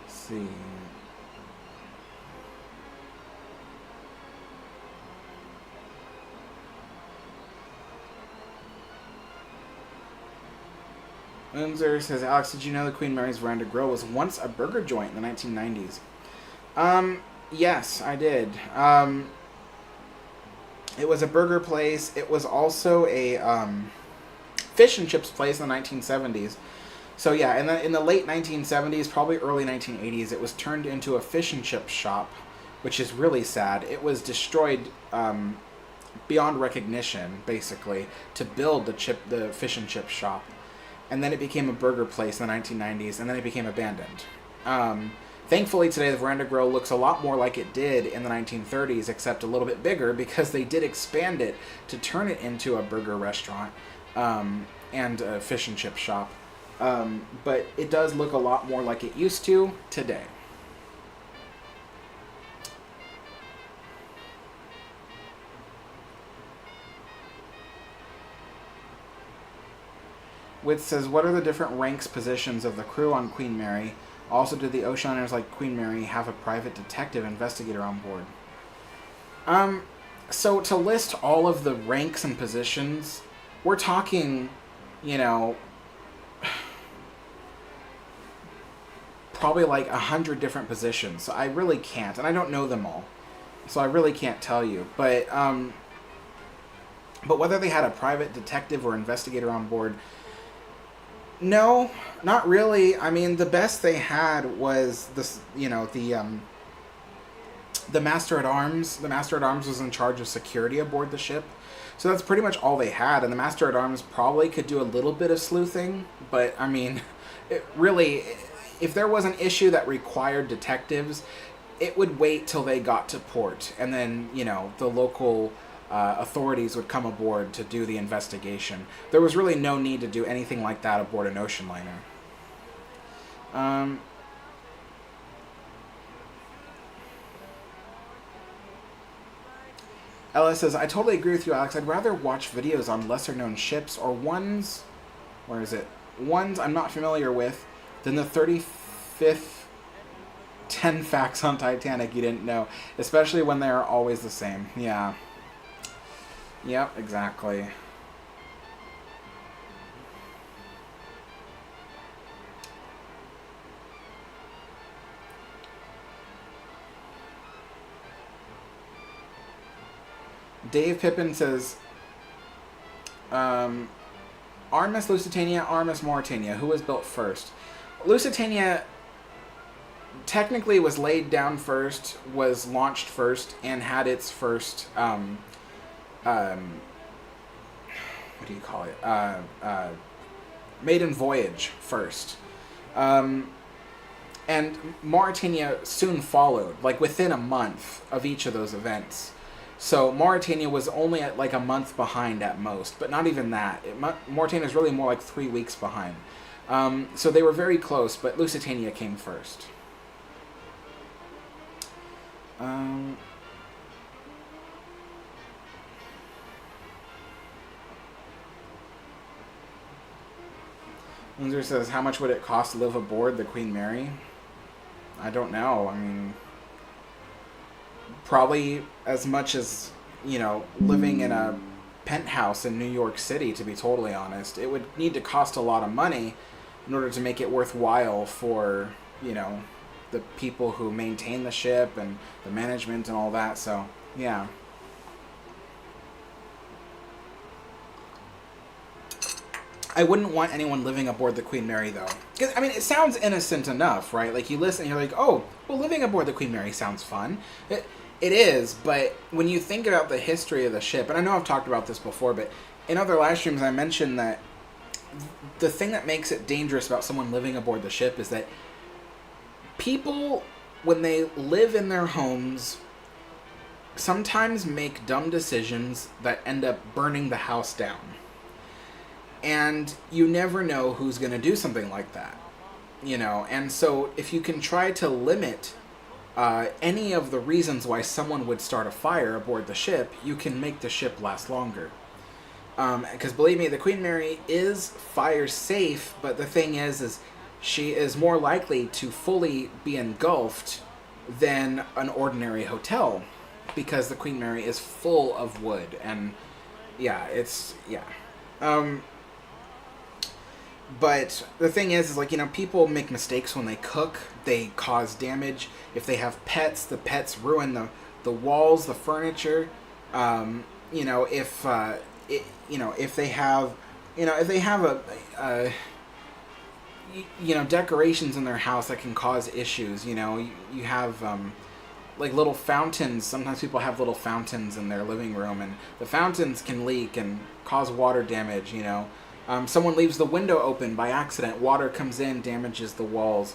See. Windsor says, Alex, did you know the Queen Mary's Veranda Grill was once a burger joint in the 1990s? Yes, I did. It was a burger place. It was also a fish and chips place in the 1970s. So yeah, in the late 1970s, probably early 1980s, it was turned into a fish and chip shop, which is really sad. It was destroyed beyond recognition, basically, to build the fish and chip shop. And then it became a burger place in the 1990s, and then it became abandoned. Thankfully, today the Veranda Grill looks a lot more like it did in the 1930s, except a little bit bigger, because they did expand it to turn it into a burger restaurant and a fish and chip shop. But it does look a lot more like it used to today. Wit says, what are the different ranks positions of the crew on Queen Mary? Also, did the Oceaners like Queen Mary have a private detective investigator on board? So to list all of the ranks and positions, we're talking, you know, probably like 100 different positions. So I really can't, and I don't know them all. So I really can't tell you. But whether they had a private detective or investigator on board, no, not really. I mean, the best they had was this, you know, the Master at Arms. The Master at Arms was in charge of security aboard the ship. So that's pretty much all they had. And the Master at Arms probably could do a little bit of sleuthing, but I mean, it really, if there was an issue that required detectives, it would wait till they got to port, and then, you know, the local authorities would come aboard to do the investigation. There was really no need to do anything like that aboard an ocean liner. Ella says, I totally agree with you, Alex. I'd rather watch videos on lesser-known ships or ones, where is it? Ones I'm not familiar with, than the 35th 10 facts on Titanic you didn't know, especially when they are always the same. Yeah. Yep, exactly. Dave Pippin says, Armis Lusitania, Armis Mauritania. Who was built first? Lusitania technically was laid down first, was launched first, and had its first, what do you call it? Maiden voyage first. And Mauritania soon followed, like within a month of each of those events. So Mauritania was only at like a month behind at most, but not even that. Mauritania is really more like 3 weeks behind. So they were very close, but Lusitania came first. Windsor says, how much would it cost to live aboard the Queen Mary? I don't know. I mean, probably as much as, you know, living in a penthouse in New York City, to be totally honest. It would need to cost a lot of money in order to make it worthwhile for, you know, the people who maintain the ship and the management and all that. So, yeah. I wouldn't want anyone living aboard the Queen Mary, though. Because, I mean, it sounds innocent enough, right? Like, you listen and you're like, oh, well, living aboard the Queen Mary sounds fun. It is, but when you think about the history of the ship, and I know I've talked about this before, but in other live streams I mentioned that the thing that makes it dangerous about someone living aboard the ship is that people, when they live in their homes, sometimes make dumb decisions that end up burning the house down. And you never know who's going to do something like that, you know. And so if you can try to limit any of the reasons why someone would start a fire aboard the ship, you can make the ship last longer. Because believe me, the Queen Mary is fire safe, but the thing is she is more likely to fully be engulfed than an ordinary hotel, because the Queen Mary is full of wood. And yeah, but the thing is like, you know, people make mistakes when they cook. They cause damage. If they have pets, the pets ruin the walls, the furniture. You know, if they have decorations in their house that can cause issues. You know, you have like little fountains. Sometimes people have little fountains in their living room, and the fountains can leak and cause water damage. You know. Someone leaves the window open by accident. Water comes in, damages the walls.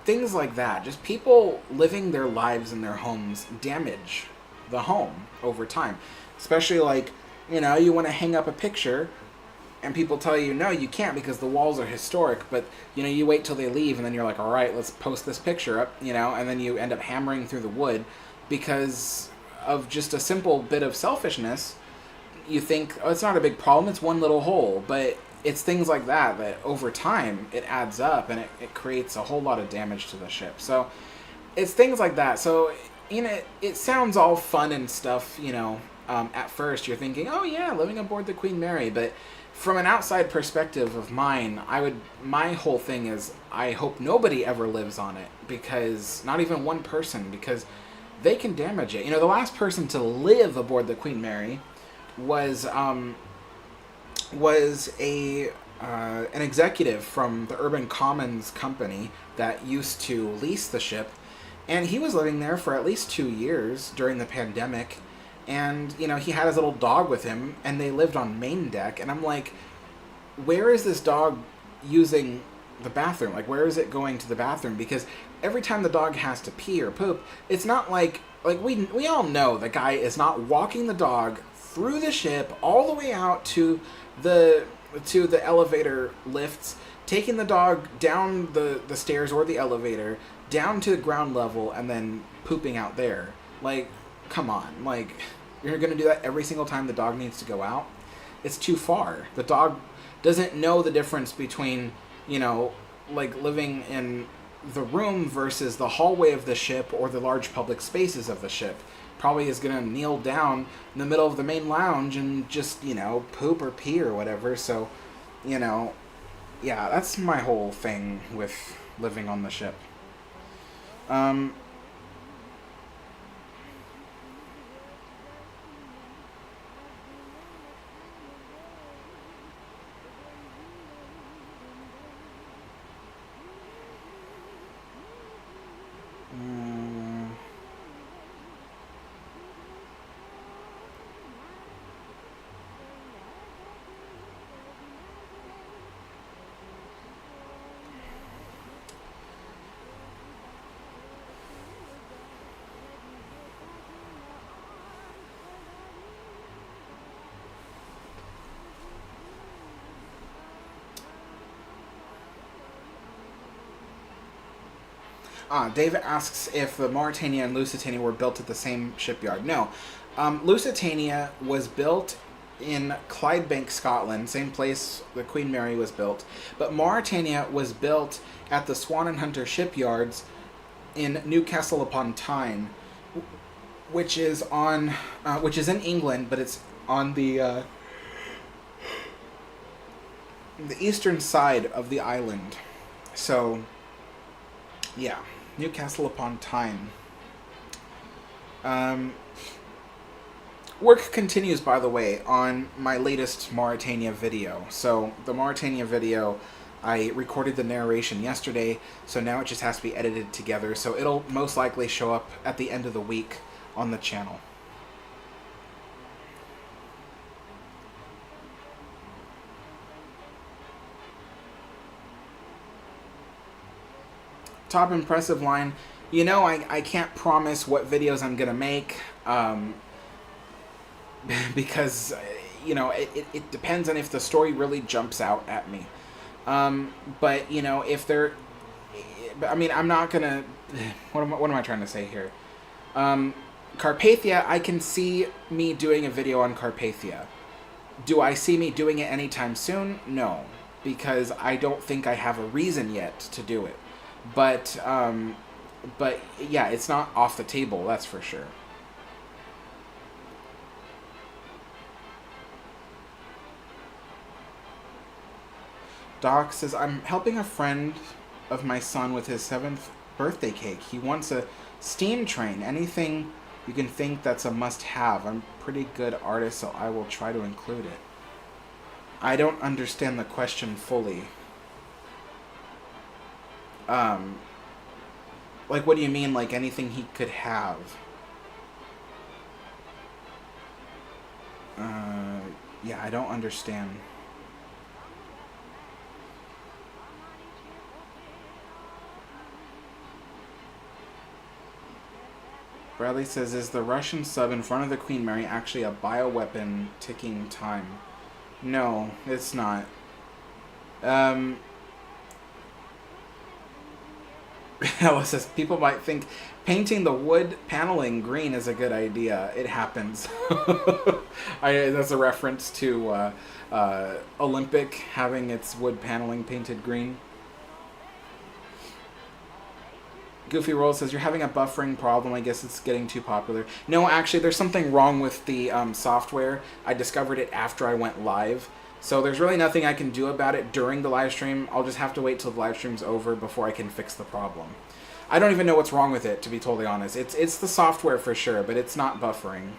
Things like that. Just people living their lives in their homes damage the home over time. Especially like, you know, you want to hang up a picture and people tell you, no, you can't because the walls are historic. But, you know, you wait till they leave and then you're like, all right, let's post this picture up, you know, and then you end up hammering through the wood because of just a simple bit of selfishness. You think, oh, it's not a big problem, it's one little hole. But it's things like that over time, it adds up and it creates a whole lot of damage to the ship. So it's things like that. So, you know, it sounds all fun and stuff, you know, at first you're thinking, oh yeah, living aboard the Queen Mary. But from an outside perspective of mine, my whole thing is, I hope nobody ever lives on it. Because, not even one person, because they can damage it. You know, the last person to live aboard the Queen Mary was an executive from the Urban Commons company that used to lease the ship, and he was living there for at least 2 years during the pandemic. And you know, he had his little dog with him, and they lived on main deck. And I'm like, where is this dog using the bathroom? Like, where is it going to the bathroom? Because every time the dog has to pee or poop, it's not like we all know the guy is not walking the dog through the ship all the way out to the elevator lifts, taking the dog down the stairs or the elevator down to the ground level and then pooping out there. Like, come on. Like, you're going to do that every single time the dog needs to go out? It's too far. The dog doesn't know the difference between, you know, like living in the room versus the hallway of the ship or the large public spaces of the ship. Probably is going to kneel down in the middle of the main lounge and just, you know, poop or pee or whatever. So, you know, yeah, that's my whole thing with living on the ship. David asks if the Mauritania and Lusitania were built at the same shipyard. No. Lusitania was built in Clydebank, Scotland, same place the Queen Mary was built. But Mauritania was built at the Swan and Hunter shipyards in Newcastle upon Tyne, which is in England, but it's on the eastern side of the island. So, yeah, Newcastle upon Tyne. Work continues, by the way, on my latest Mauritania video. So, the Mauritania video, I recorded the narration yesterday, so now it just has to be edited together. So it'll most likely show up at the end of the week on the channel. Top impressive line. You know, I can't promise what videos I'm going to make, because, you know, it depends on if the story really jumps out at me. But, you know, if they're... I mean, I'm not going to... What am I trying to say here? Carpathia, I can see me doing a video on Carpathia. Do I see me doing it anytime soon? No, because I don't think I have a reason yet to do it. But yeah, it's not off the table, that's for sure. Doc says, I'm helping a friend of my son with his 7th birthday cake. He wants a steam train. Anything you can think that's a must-have. I'm a pretty good artist, so I will try to include it. I don't understand the question fully. Like, what do you mean, like, anything he could have? Yeah, I don't understand. Bradley says, is the Russian sub in front of the Queen Mary actually a bioweapon ticking time? No, it's not. Ella says, people might think painting the wood paneling green is a good idea. It happens. That's a reference to Olympic having its wood paneling painted green. Goofy Roll says, you're having a buffering problem. I guess it's getting too popular. No, actually, there's something wrong with the software. I discovered it after I went live. So there's really nothing I can do about it during the live stream. I'll just have to wait till the live stream's over before I can fix the problem. I don't even know what's wrong with it, to be totally honest. It's the software for sure, but it's not buffering.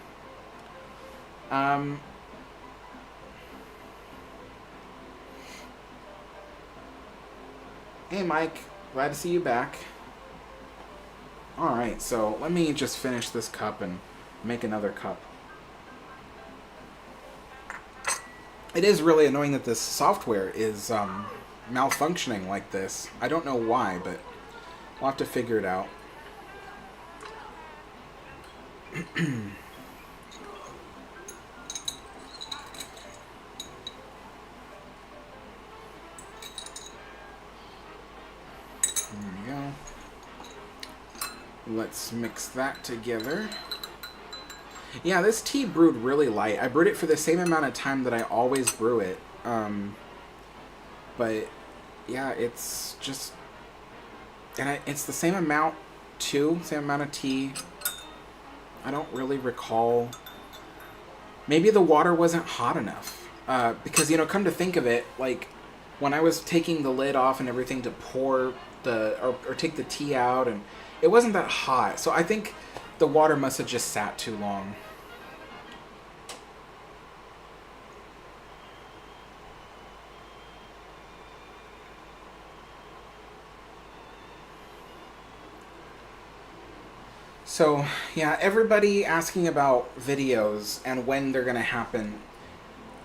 Hey, Mike. Glad to see you back. Alright, so let me just finish this cup and make another cup. It is really annoying that this software is malfunctioning like this. I don't know why, but we'll have to figure it out. There we go. Let's mix that together. Yeah, this tea brewed really light. I brewed it for the same amount of time that I always brew it. But yeah, it's just... And it's the same amount, too. Same amount of tea. I don't really recall... Maybe the water wasn't hot enough. Because, you know, come to think of it, like, when I was taking the lid off and everything to pour the... Or take the tea out, and it wasn't that hot. So I think the water must have just sat too long. So, yeah, everybody asking about videos and when they're going to happen.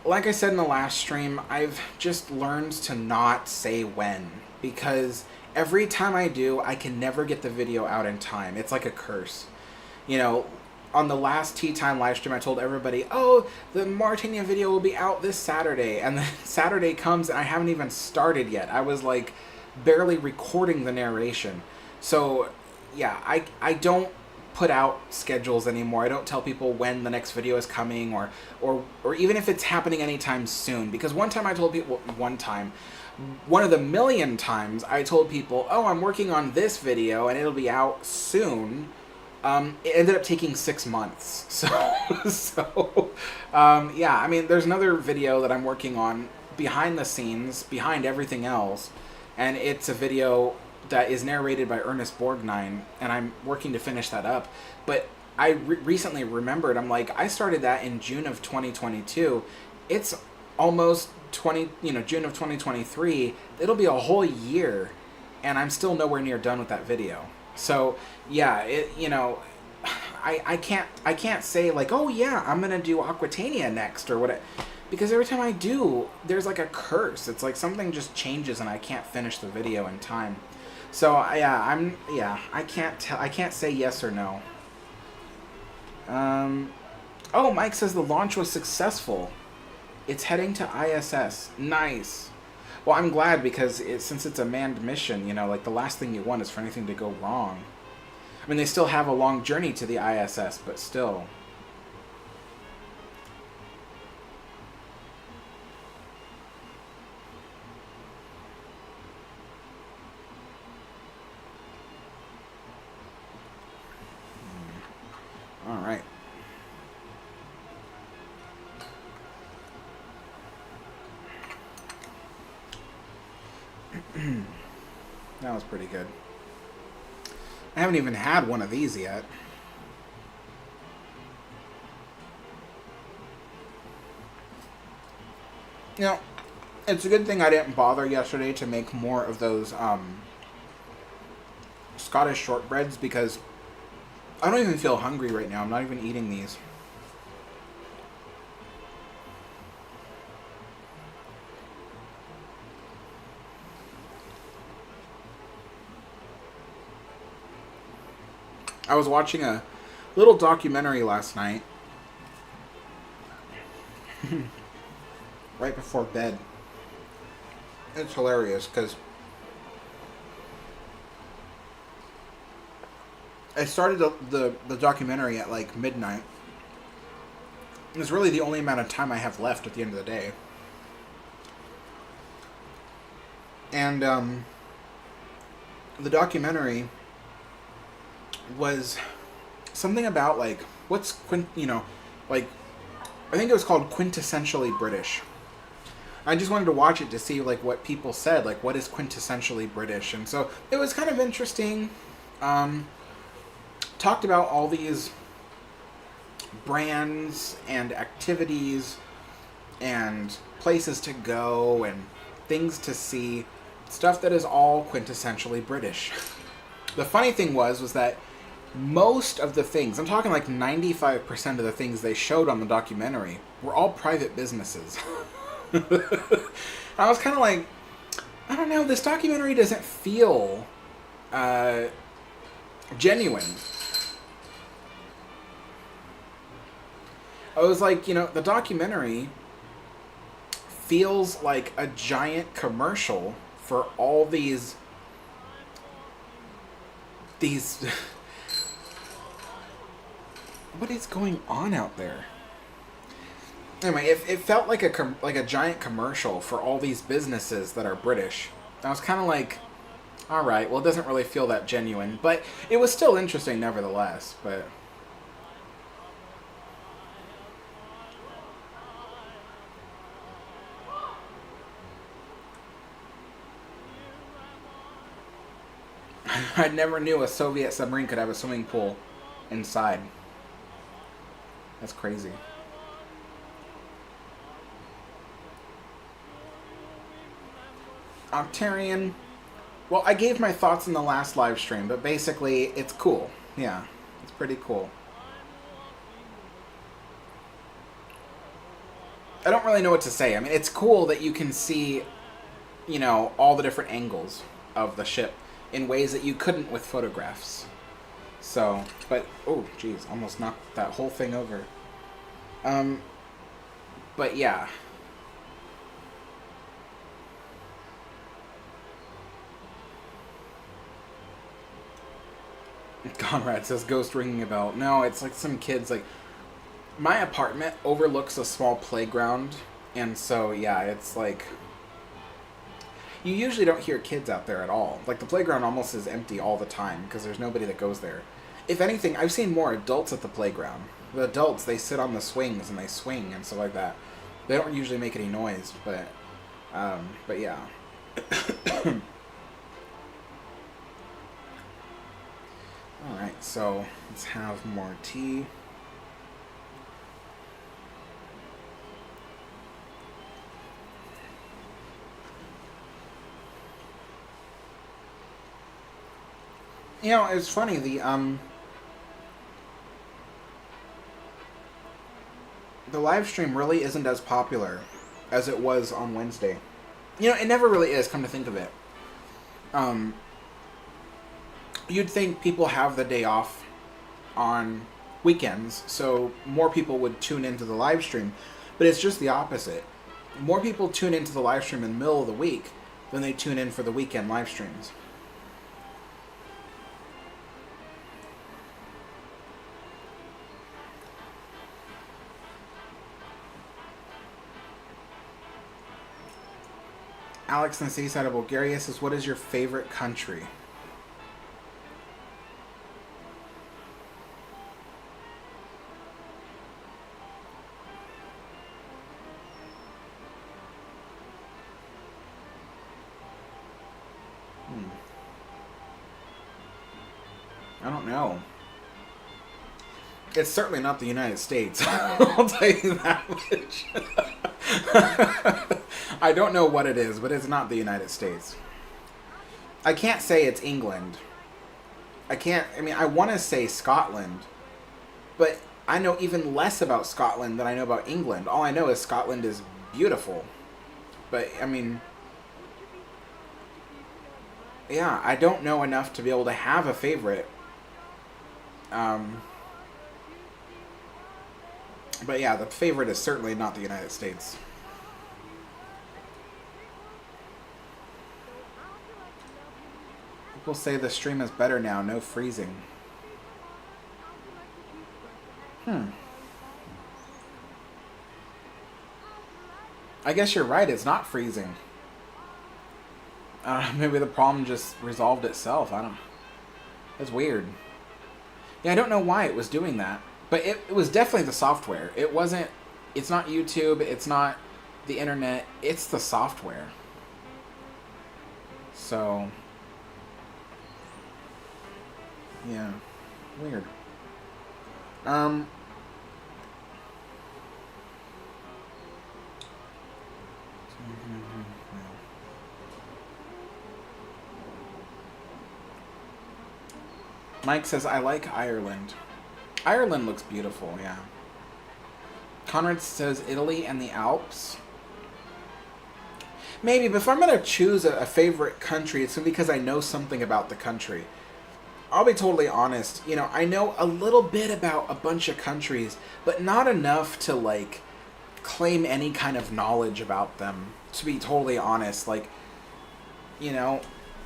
Like I said in the last stream, I've just learned to not say when. Because every time I do, I can never get the video out in time. It's like a curse. You know, on the last Tea Time live stream, I told everybody, oh, the Mauritania video will be out this Saturday. And then Saturday comes and I haven't even started yet. I was, like, barely recording the narration. So, yeah, I don't put out schedules anymore. I don't tell people when the next video is coming, or even if it's happening anytime soon. Because one time I told people, one of the million times I told people, oh, I'm working on this video and it'll be out soon. It ended up taking 6 months. Yeah, I mean, there's another video that I'm working on behind the scenes, behind everything else, and it's a video that is narrated by Ernest Borgnine, and I'm working to finish that up. But I recently remembered, I'm like, I started that in June of 2022. It's almost June of 2023. It'll be a whole year, and I'm still nowhere near done with that video. So yeah, I can't say like, oh yeah, I'm gonna do Aquatania next or what, because every time I do, there's like a curse. It's like something just changes and I can't finish the video in time. So yeah, I can't say yes or no. Oh, Mike says the launch was successful. It's heading to ISS. Nice. Well, I'm glad, because since it's a manned mission, like the last thing you want is for anything to go wrong. I mean, they still have a long journey to the ISS, but still. All right. That was pretty good. I haven't even had one of these yet. It's a good thing I didn't bother yesterday to make more of those Scottish shortbreads, because I don't even feel hungry right now. I'm not even eating these. I was watching a little documentary last night. Right before bed. It's hilarious, because I started the documentary at like midnight. It's really the only amount of time I have left at the end of the day. And the documentary was something about like like I think it was called Quintessentially British. I just wanted to watch it to see like what people said, like what is quintessentially British, and so it was kind of interesting. Talked about all these brands and activities and places to go and things to see, stuff that is all quintessentially British. The funny thing was that most of the things, I'm talking like 95% of the things they showed on the documentary, were all private businesses. I was kind of like, I don't know, this documentary doesn't feel genuine. I was like, the documentary feels like a giant commercial for all these what is going on out there? Anyway, it felt like a giant commercial for all these businesses that are British. I was kind of like, all right, well, it doesn't really feel that genuine, but it was still interesting nevertheless. But I never knew a Soviet submarine could have a swimming pool inside. That's crazy. Octarian. Well, I gave my thoughts in the last live stream, but basically, it's cool. Yeah, it's pretty cool. I don't really know what to say. I mean, it's cool that you can see, all the different angles of the ship in ways that you couldn't with photographs. So, but, oh, geez, almost knocked that whole thing over. But yeah. Conrad says ghost ringing a bell. No, it's like some kids, like, my apartment overlooks a small playground, and so, yeah, it's like, you usually don't hear kids out there at all. Like, the playground almost is empty all the time, because there's nobody that goes there. If anything, I've seen more adults at the playground. The adults, they sit on the swings, and they swing, and stuff like that. They don't usually make any noise, but yeah. Alright, so let's have more tea. You know, it's funny, the live stream really isn't as popular as it was on Wednesday. You know, it never really is, come to think of it. You'd think people have the day off on weekends, so more people would tune into the live stream, but it's just the opposite. More people tune into the live stream in the middle of the week than they tune in for the weekend live streams. Alex in the city side of Bulgaria says, what is your favorite country? I don't know. It's certainly not the United States. I'll tell you that much. I don't know what it is, but it's not the United States. I can't say it's England. I want to say Scotland, but I know even less about Scotland than I know about England. All I know is Scotland is beautiful. But, I mean, yeah, I don't know enough to be able to have a favorite. But yeah, the favorite is certainly not the United States. People say the stream is better now, no freezing. I guess you're right, it's not freezing. Maybe the problem just resolved itself, I don't know. That's weird. Yeah, I don't know why it was doing that. But it was definitely the software. It's not YouTube, it's not the internet, it's the software. So, yeah, weird. Mike says, I like Ireland. Ireland looks beautiful, yeah. Conrad says Italy and the Alps. Maybe, but if I'm going to choose a favorite country, it's because I know something about the country. I'll be totally honest. You know, I know a little bit about a bunch of countries, but not enough to, like, claim any kind of knowledge about them, to be totally honest. Like, you know,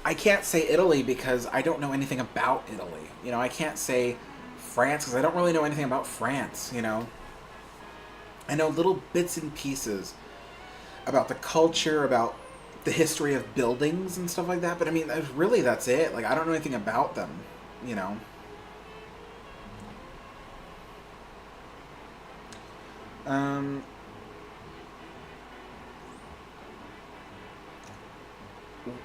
I can't say Italy because I don't know anything about Italy. You know, I can't say France because I don't really know anything about France, you know. I know little bits and pieces about the culture, about the history of buildings and stuff like that, but I mean, really that's it. Like, I don't know anything about them, you know.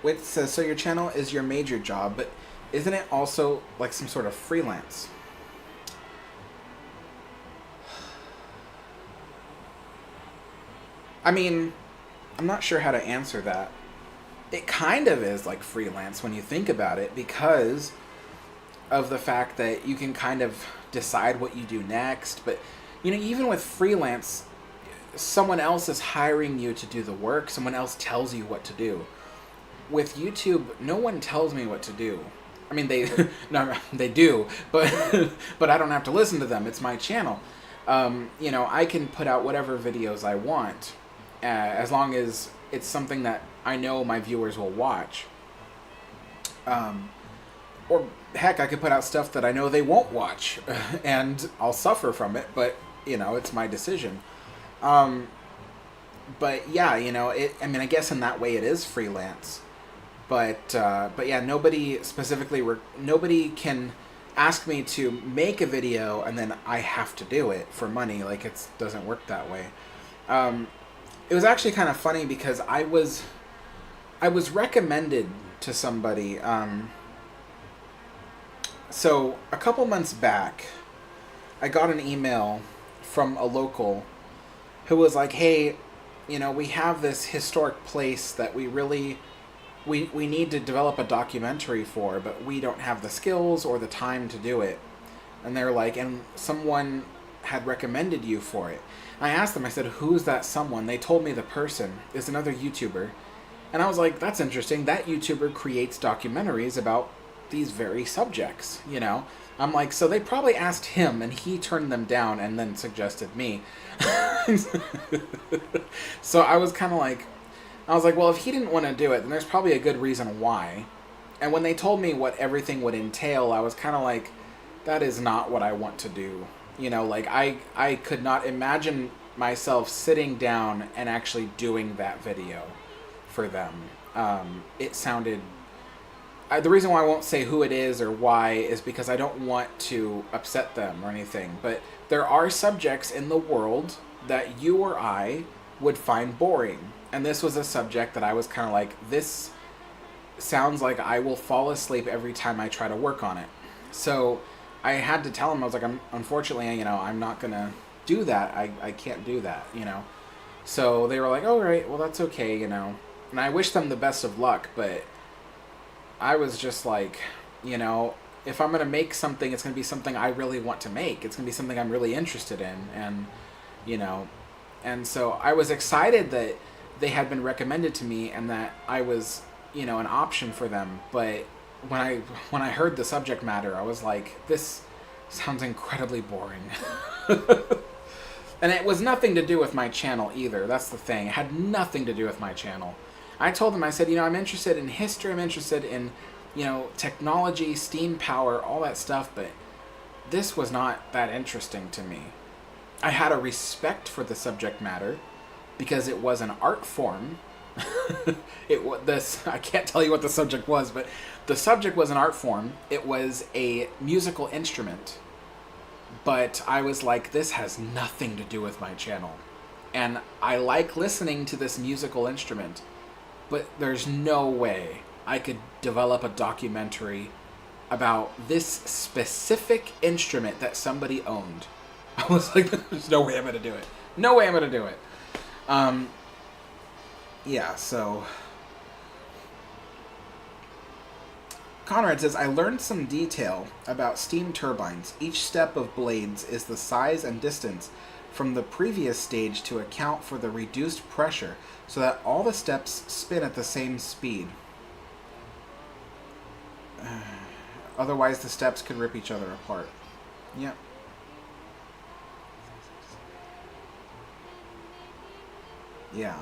It says, so your channel is your major job, but isn't it also like some sort of freelance? I mean, I'm not sure how to answer that. It kind of is like freelance when you think about it, because of the fact that you can kind of decide what you do next. But, you know, even with freelance, someone else is hiring you to do the work. Someone else tells you what to do. With YouTube, no one tells me what to do. I mean, they no, they do, but but I don't have to listen to them. It's my channel. You know, I can put out whatever videos I want, as long as it's something that I know my viewers will watch. or heck, I could put out stuff that I know they won't watch, and I'll suffer from it. But you know, it's my decision. But yeah, you know, I mean, I guess in that way it is freelance. But yeah, nobody can ask me to make a video and then I have to do it for money. Like, it doesn't work that way. It was actually kind of funny because I was recommended to somebody. So a couple months back, I got an email from a local who was like, "Hey, you know, we have this historic place that we need to develop a documentary for, but we don't have the skills or the time to do it." And they're like, and someone had recommended you for it. And I asked them, I said, "Who's that someone?" They told me the person is another YouTuber. And I was like, that's interesting. That YouTuber creates documentaries about these very subjects, you know? I'm like, so they probably asked him and he turned them down and then suggested me. So I was like, well, if he didn't want to do it, then there's probably a good reason why. And when they told me what everything would entail, I was kind of like, that is not what I want to do. You know, like, I could not imagine myself sitting down and actually doing that video for them. It sounded... the reason why I won't say who it is or why is because I don't want to upset them or anything. But there are subjects in the world that you or I would find boring. And this was a subject that I was kind of like, this sounds like I will fall asleep every time I try to work on it. So I had to tell them, I was like, unfortunately, you know, I'm not going to do that. I can't do that, you know. So they were like, "Oh, right, well, that's okay, you know." And I wish them the best of luck, but I was just like, you know, if I'm going to make something, it's going to be something I really want to make. It's going to be something I'm really interested in. And, you know, and so I was excited that they had been recommended to me and that I was, you know, an option for them. But when I heard the subject matter, I was like, this sounds incredibly boring. And it was nothing to do with my channel either. That's the thing. It had nothing to do with my channel. I told them, I said, you know, I'm interested in history, I'm interested in, you know, technology, steam power, all that stuff, but this was not that interesting to me. I had a respect for the subject matter because it was an art form. I can't tell you what the subject was, but the subject was an art form. It was a musical instrument. But I was like, this has nothing to do with my channel. And I like listening to this musical instrument. But there's no way I could develop a documentary about this specific instrument that somebody owned. I was like, there's no way I'm going to do it. No way I'm going to do it. Yeah, so... Cunard says, "I learned some detail about steam turbines. Each step of blades is the size and distance from the previous stage to account for the reduced pressure so that all the steps spin at the same speed. Otherwise, the steps could rip each other apart." Yep. Yeah.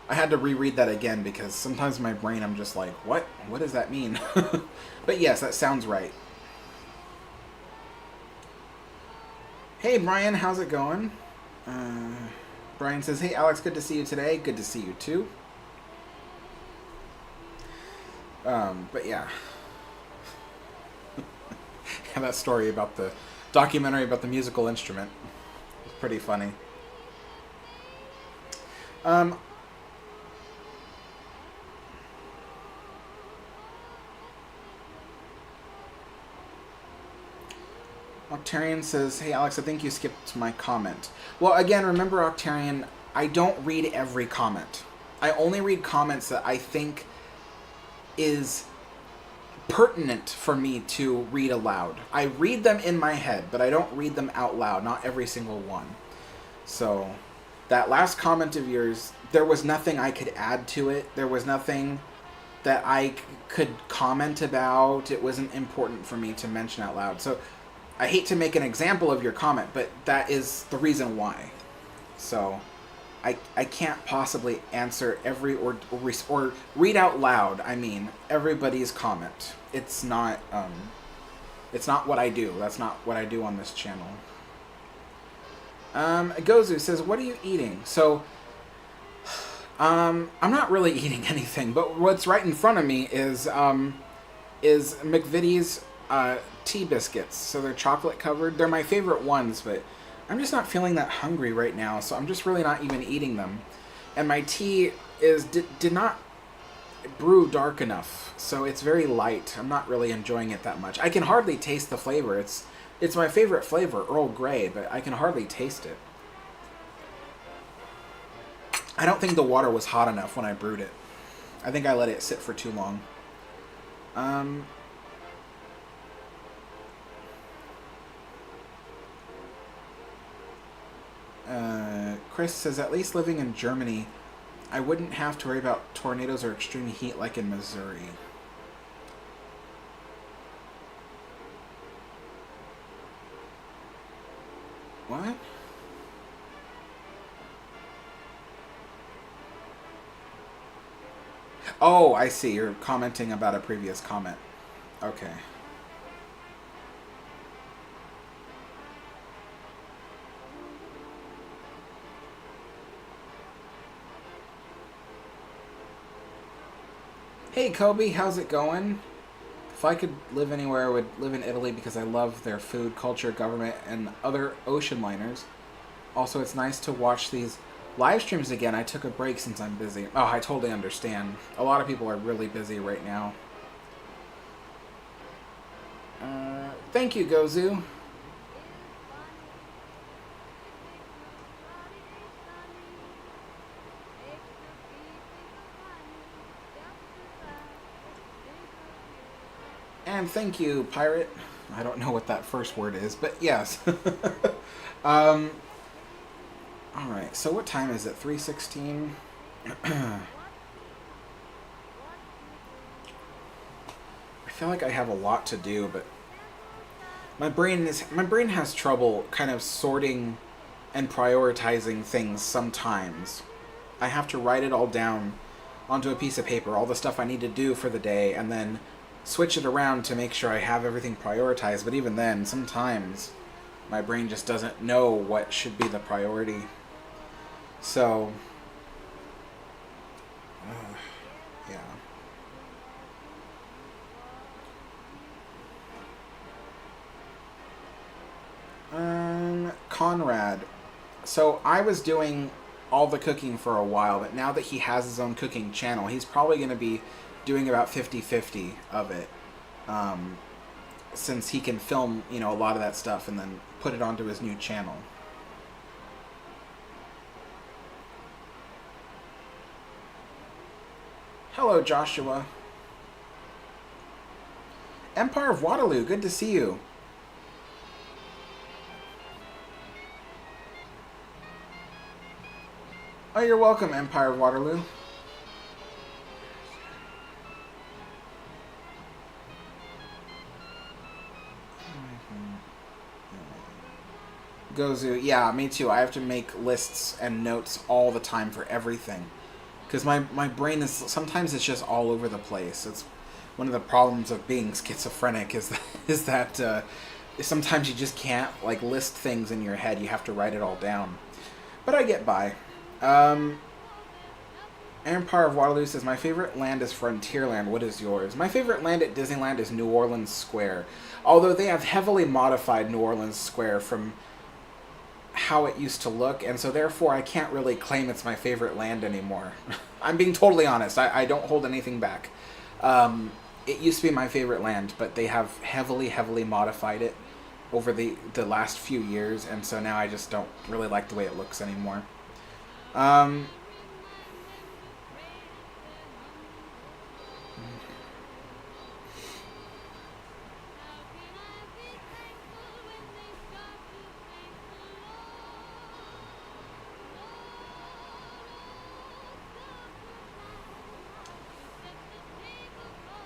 I had to reread that again because sometimes in my brain I'm just like, what? What does that mean? But yes, that sounds right. Hey, Brian, how's it going? Brian says, "Hey, Alex, good to see you today." Good to see you, too. But yeah. And that story about the documentary about the musical instrument was pretty funny. Octarian says, "Hey Alex, I think you skipped my comment." Well, again, remember, Octarian, I don't read every comment. I only read comments that I think is pertinent for me to read aloud. I read them in my head, but I don't read them out loud, not every single one. So, that last comment of yours, there was nothing I could add to it. There was nothing that I could comment about. It wasn't important for me to mention out loud. So, I hate to make an example of your comment, but that is the reason why. So, I can't possibly answer every or read out loud. I mean, everybody's comment. It's not what I do. That's not what I do on this channel. Gozu says, "What are you eating?" So, I'm not really eating anything, but what's right in front of me is McVitie's tea biscuits. So they're chocolate covered. They're my favorite ones, but I'm just not feeling that hungry right now, so I'm just really not even eating them. And my tea did not brew dark enough, so it's very light. I'm not really enjoying it that much. I can hardly taste the flavor. It's my favorite flavor, Earl Grey, but I can hardly taste it. I don't think the water was hot enough when I brewed it. I think I let it sit for too long. Chris says, "At least living in Germany, I wouldn't have to worry about tornadoes or extreme heat like in Missouri." What? Oh, I see. You're commenting about a previous comment. Okay. Hey Kobe, how's it going? If I could live anywhere, I would live in Italy because I love their food, culture, government, and other ocean liners. Also, it's nice to watch these live streams again. I took a break since I'm busy. Oh, I totally understand. A lot of people are really busy right now. Thank you, Gozu. And thank you, Pirate. I don't know what that first word is, but yes. Alright, so what time is it? 3:16? I feel like I have a lot to do, but my brain has trouble kind of sorting and prioritizing things sometimes. I have to write it all down onto a piece of paper, all the stuff I need to do for the day, and then switch it around to make sure I have everything prioritized. But even then, sometimes my brain just doesn't know what should be the priority. So, yeah. Cunard. So I was doing all the cooking for a while, but now that he has his own cooking channel, he's probably going to be doing about 50-50 of it, since he can film, a lot of that stuff and then put it onto his new channel. Hello, Joshua. Empire of Waterloo, good to see you. Oh, you're welcome, Empire of Waterloo. Gozu, yeah, me too. I have to make lists and notes all the time for everything. Because my brain is, sometimes it's just all over the place. It's one of the problems of being schizophrenic is that sometimes you just can't, list things in your head. You have to write it all down. But I get by. Empire of Waterloo says, "My favorite land is Frontierland. What is yours?" My favorite land at Disneyland is New Orleans Square. Although they have heavily modified New Orleans Square from how it used to look, and so therefore I can't really claim it's my favorite land anymore. I'm being totally honest. I don't hold anything back. It used to be my favorite land, but they have heavily modified it over the last few years, and so now I just don't really like the way it looks anymore.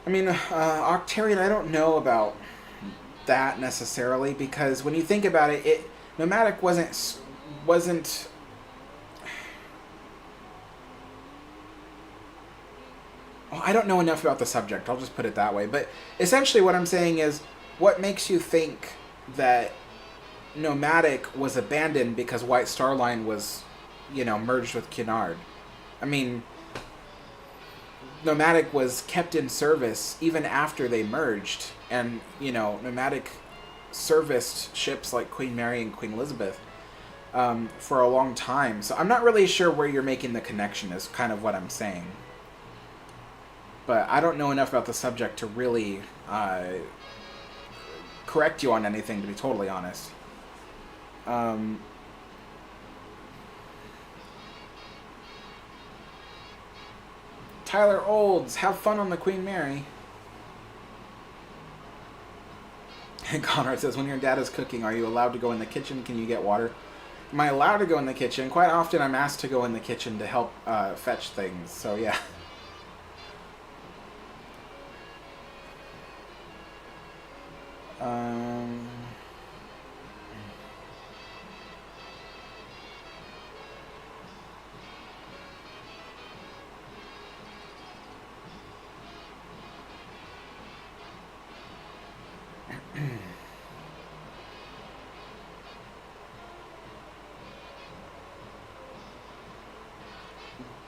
I mean, Octarian, I don't know about that necessarily, because when you think about it, Nomadic wasn't well, I don't know enough about the subject. I'll just put it that way. But essentially, what I'm saying is, what makes you think that Nomadic was abandoned because White Star Line was, merged with Cunard? I mean, Nomadic was kept in service even after they merged, and Nomadic serviced ships like Queen Mary and Queen Elizabeth for a long time. So I'm not really sure where you're making the connection, is kind of what I'm saying. But I don't know enough about the subject to really correct you on anything, to be totally honest. Tyler Olds, have fun on the Queen Mary. And Connor says, when your dad is cooking, are you allowed to go in the kitchen? Can you get water? Am I allowed to go in the kitchen? Quite often I'm asked to go in the kitchen to help fetch things, so yeah.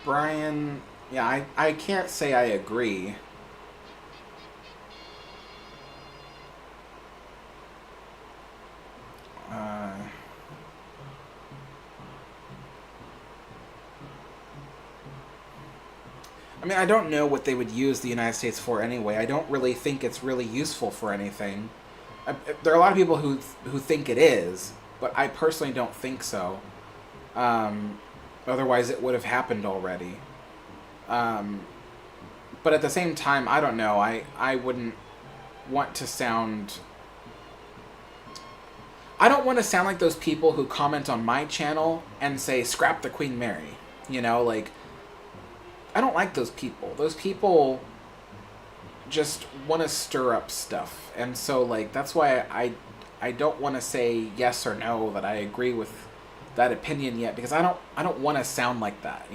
Brian, yeah, I can't say I agree. I mean, I don't know what they would use the United States for anyway. I don't really think it's really useful for anything. There are a lot of people who think it is, but I personally don't think so. Otherwise, it would have happened already. But at the same time, I don't know. I wouldn't want to sound... I don't want to sound like those people who comment on my channel and say, scrap the Queen Mary. I don't like those people. Those people just want to stir up stuff. And so, that's why I don't want to say yes or no that I agree with that opinion yet, because I don't want to sound like that,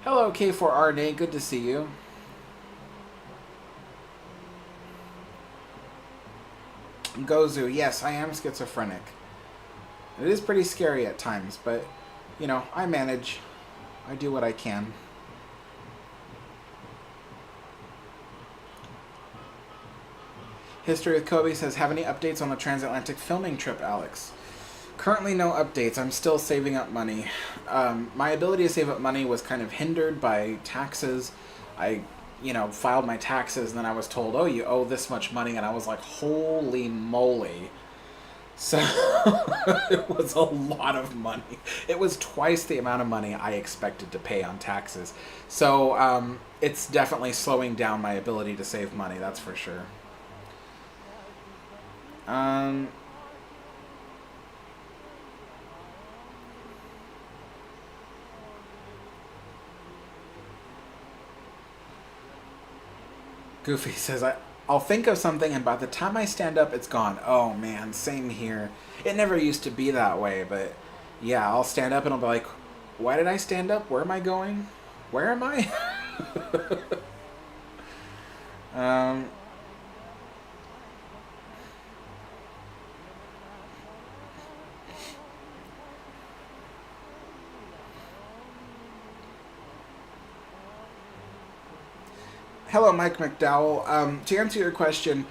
Hello, K4RNA. Good to see you. Gozu, yes, I am schizophrenic. It is pretty scary at times, but, I manage. I do what I can. History with Kobe says, have any updates on the transatlantic filming trip, Alex? Currently no updates. I'm still saving up money. My ability to save up money was kind of hindered by taxes. I, filed my taxes, and then I was told, oh, you owe this much money, and I was like, holy moly. So it was a lot of money. It was twice the amount of money I expected to pay on taxes. So it's definitely slowing down my ability to save money, that's for sure. Goofy says, I'll think of something, and by the time I stand up, it's gone. Oh, man, same here. It never used to be that way, but yeah, I'll stand up and I'll be like, why did I stand up? Where am I going? Where am I? Hello, Mike McDowell. To answer your question,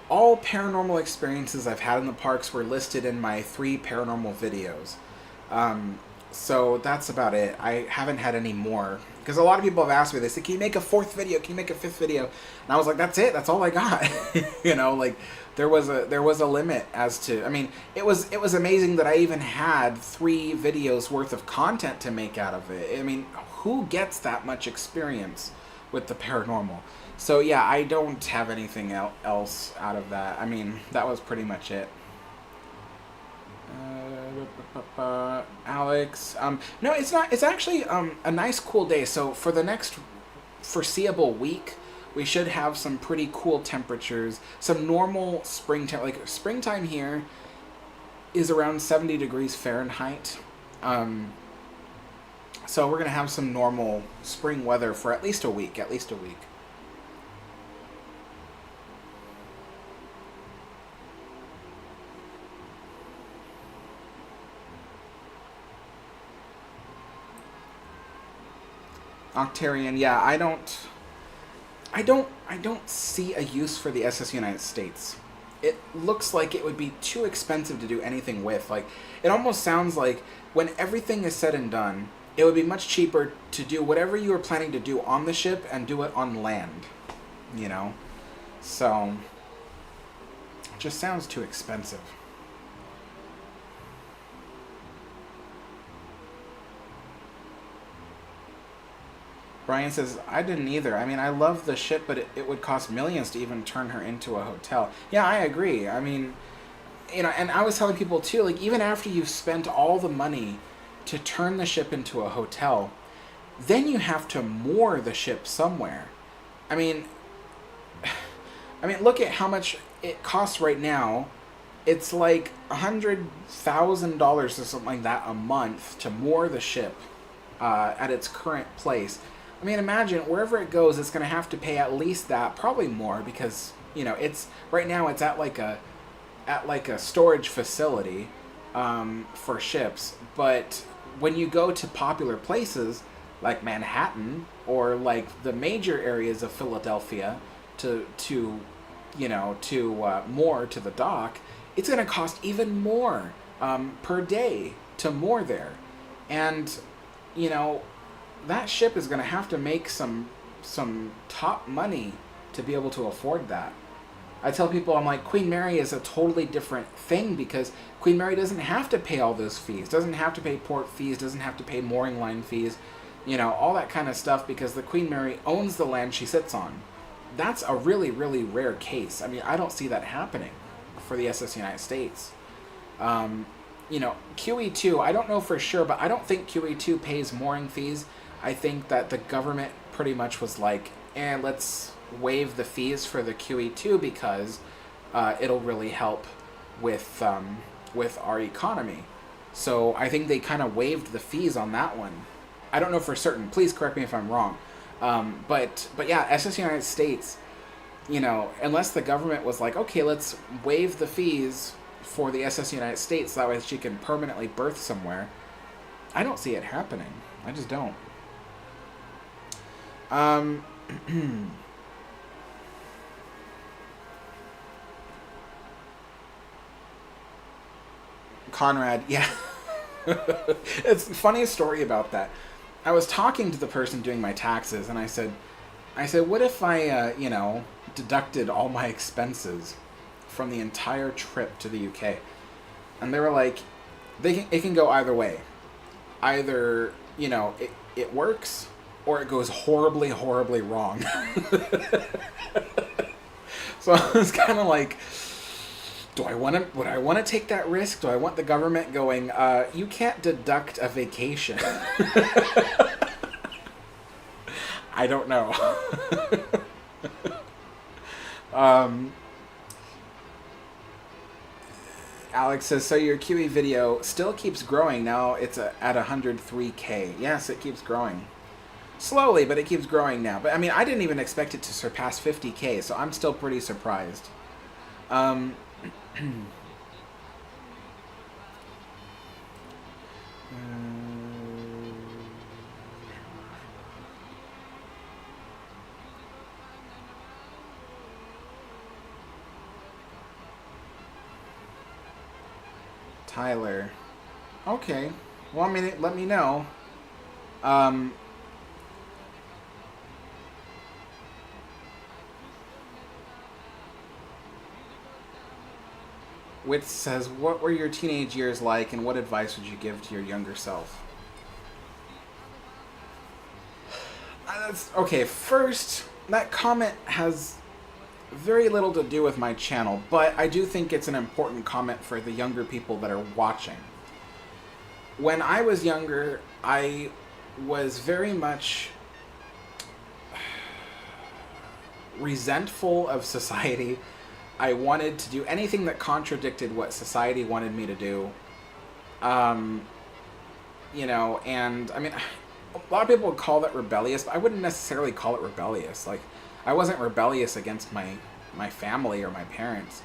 all paranormal experiences I've had in the parks were listed in my 3 paranormal videos. So that's about it. I haven't had any more. Because a lot of people have asked me, they say, can you make a 4th video? Can you make a 5th video? And I was like, that's it. That's all I got. There was a limit as to, it was amazing that I even had 3 videos worth of content to make out of it. Who gets that much experience with the paranormal? So yeah, I don't have anything else out of that. That was pretty much it. Alex, no, it's not. It's actually a nice cool day. So for the next foreseeable week, we should have some pretty cool temperatures. Some normal springtime here is around 70 degrees Fahrenheit. So we're gonna have some normal spring weather for at least a week. At least a week. Octarian, yeah, I don't see a use for the SS United States. It looks like it would be too expensive to do anything with. Like, it almost sounds like when everything is said and done, it would be much cheaper to do whatever you were planning to do on the ship and do it on land. You know? So, it just sounds too expensive. Brian says, I didn't either. I mean, I love the ship, but it would cost millions to even turn her into a hotel. Yeah, I agree. I mean, you know, and I was telling people too, like, even after you've spent all the money to turn the ship into a hotel, then you have to moor the ship somewhere. I mean, look at how much it costs right now. It's like $100,000 or something like that a month to moor the ship at its current place. I mean, imagine wherever it goes, it's going to have to pay at least that, probably more, because you know it's right now it's at like a storage facility for ships. But when you go to popular places like Manhattan or like the major areas of Philadelphia to moor to the dock, it's going to cost even more per day to moor there, and you know, that ship is going to have to make some top money to be able to afford that. I tell people, I'm like, Queen Mary is a totally different thing because Queen Mary doesn't have to pay all those fees, doesn't have to pay port fees, doesn't have to pay mooring line fees, you know, all that kind of stuff, because the Queen Mary owns the land she sits on. That's a really, really rare case. I mean, I don't see that happening for the SS United States. You know, QE2, I don't know for sure, but I don't think QE2 pays mooring fees. I think that the government pretty much was like, let's waive the fees for the QE2 because it'll really help with our economy. So I think they kind of waived the fees on that one. I don't know for certain. Please correct me if I'm wrong. But yeah, SS United States, you know, unless the government was like, okay, let's waive the fees for the SS United States, so that way she can permanently birth somewhere. I don't see it happening. I just don't. Conrad, yeah. It's the funniest story about that. I was talking to the person doing my taxes, and I said, what if I, deducted all my expenses from the entire trip to the UK? And they were like, it can go either way. Either, it works, or it goes horribly, horribly wrong. So I was kind of like, would I want to take that risk? Do I want the government going, you can't deduct a vacation? I don't know. Alex says, so your QE video still keeps growing. Now it's at 103K. Yes, it keeps growing. Slowly, but it keeps growing now. But I mean, I didn't even expect it to surpass 50K, so I'm still pretty surprised. Tyler. Okay. Well, I mean, let me know. Witz says, what were your teenage years like, and what advice would you give to your younger self? Okay, first, that comment has very little to do with my channel, but I do think it's an important comment for the younger people that are watching. When I was younger, I was very much resentful of society. I wanted to do anything that contradicted what society wanted me to do. And I mean, a lot of people would call that rebellious, but I wouldn't necessarily call it rebellious. Like, I wasn't rebellious against my family or my parents.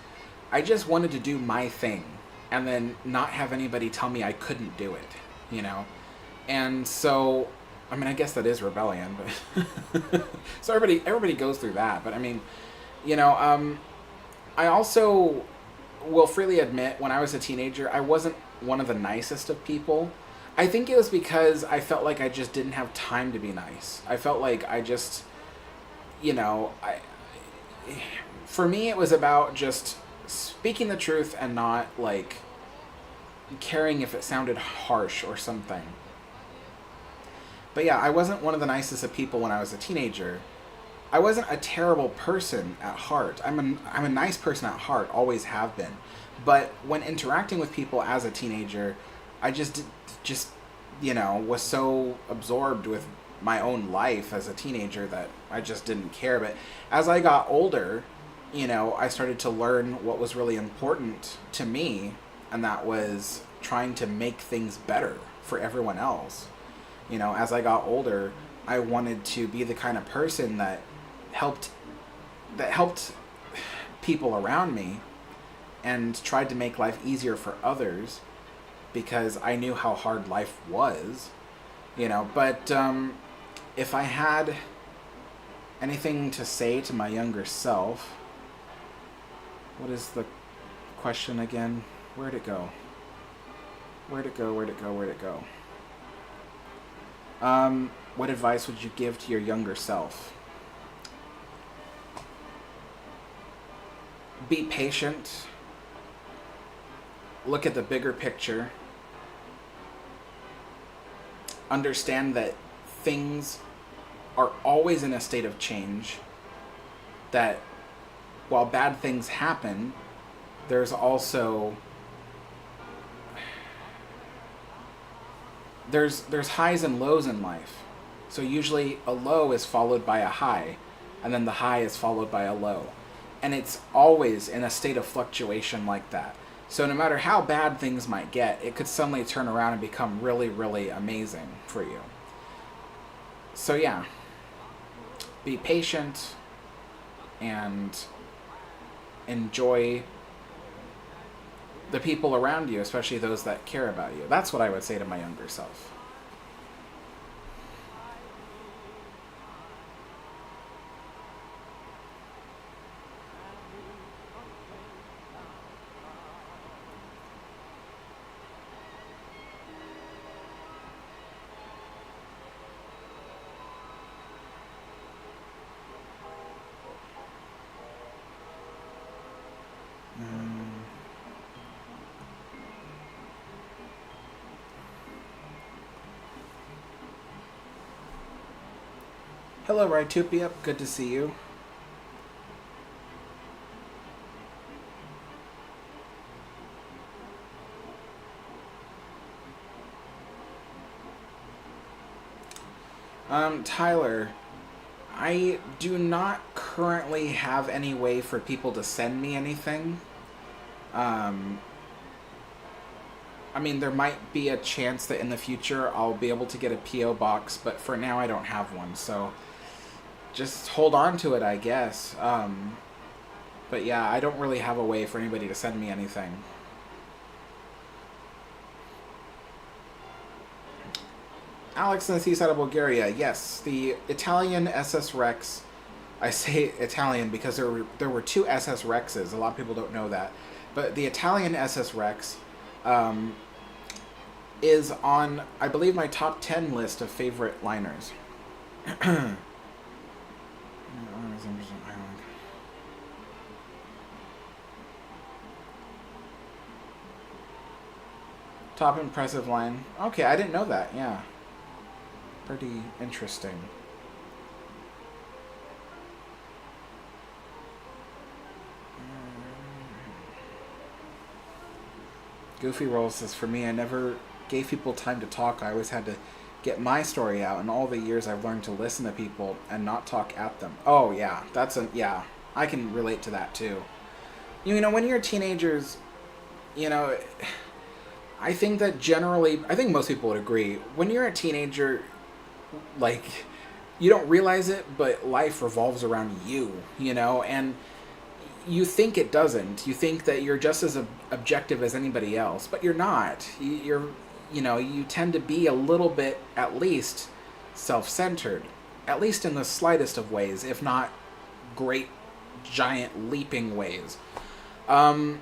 I just wanted to do my thing and then not have anybody tell me I couldn't do it, you know? And so, I mean, I guess that is rebellion, but so everybody goes through that. But I mean, you know, I also will freely admit when I was a teenager, I wasn't one of the nicest of people. I think it was because I felt like I just didn't have time to be nice. I felt like I just, you know, for me it was about just speaking the truth and not like caring if it sounded harsh or something. But yeah, I wasn't one of the nicest of people when I was a teenager. I wasn't a terrible person at heart. I'm a nice person at heart, always have been. But when interacting with people as a teenager, I just you know, was so absorbed with my own life as a teenager that I just didn't care. But as I got older, you know, I started to learn what was really important to me, and that was trying to make things better for everyone else. You know, as I got older, I wanted to be the kind of person that helped people around me and tried to make life easier for others because I knew how hard life was, you know. But if I had anything to say to my younger self, what is the question again? Where'd it go? Where'd it go? Where'd it go? Where'd it go? What advice would you give to your younger self? Be patient. Look at the bigger picture. Understand that things are always in a state of change. That while bad things happen, there's also there's highs and lows in life. So usually a low is followed by a high, and then the high is followed by a low. And it's always in a state of fluctuation like that. So no matter how bad things might get, it could suddenly turn around and become really, really amazing for you. So yeah, be patient and enjoy the people around you, especially those that care about you. That's what I would say to my younger self. Hello, Rytupia. Good to see you. Tyler, I do not currently have any way for people to send me anything. I mean, there might be a chance that in the future I'll be able to get a P.O. box, but for now I don't have one, so just hold on to it, I guess. But yeah, I don't really have a way for anybody to send me anything. Alex in the seaside of Bulgaria. Yes, the Italian SS Rex. I say Italian because there were two SS Rexes. A lot of people don't know that. But the Italian SS Rex is on, I believe, my top 10 list of favorite liners. Top impressive line. Okay, I didn't know that. Yeah. Pretty interesting. Goofy Roll says, for me, I never gave people time to talk. I always had to get my story out. In all the years, I've learned to listen to people and not talk at them. Oh, yeah. Yeah. I can relate to that, too. You know, when you're teenagers, you know, I think that generally, I think most people would agree, when you're a teenager, like, you don't realize it, but life revolves around you, you know, and you think it doesn't. You think that you're just as objective as anybody else, but you're not. You're, you know, you tend to be a little bit, at least, self-centered, at least in the slightest of ways, if not great, giant, leaping ways. Um,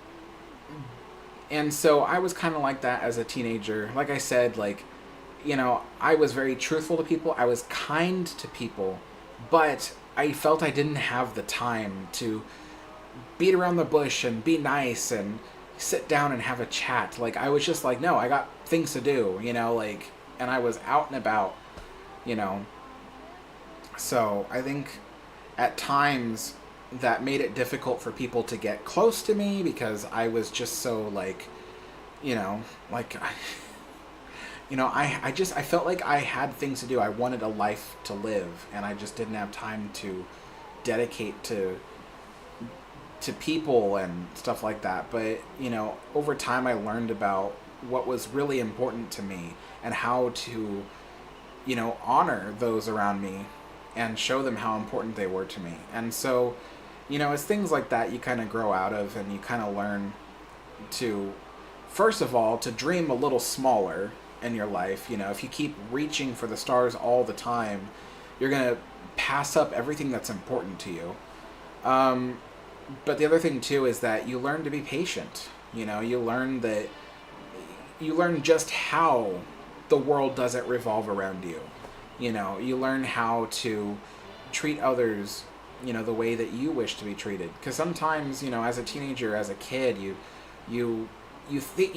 and so I was kind of like that as a teenager. Like I said, like, you know, I was very truthful to people. I was kind to people, but I felt I didn't have the time to beat around the bush and be nice and sit down and have a chat. Like, I was just like, no, I got things to do, you know, like, and I was out and about, you know. So I think at times that made it difficult for people to get close to me because I was just so, like, you know, like, I felt like I had things to do. I wanted a life to live, and I just didn't have time to dedicate to people and stuff like that. But, you know, over time I learned about what was really important to me and how to, you know, honor those around me and show them how important they were to me. And so, you know, it's things like that you kind of grow out of, and you kind of learn to, first of all, to dream a little smaller in your life. You know, if you keep reaching for the stars all the time, you're going to pass up everything that's important to you. But the other thing too is that you learn to be patient. You know, you learn just how the world doesn't revolve around you. You know, you learn how to treat others, you know, the way that you wish to be treated. Because sometimes, you know, as a teenager, as a kid, you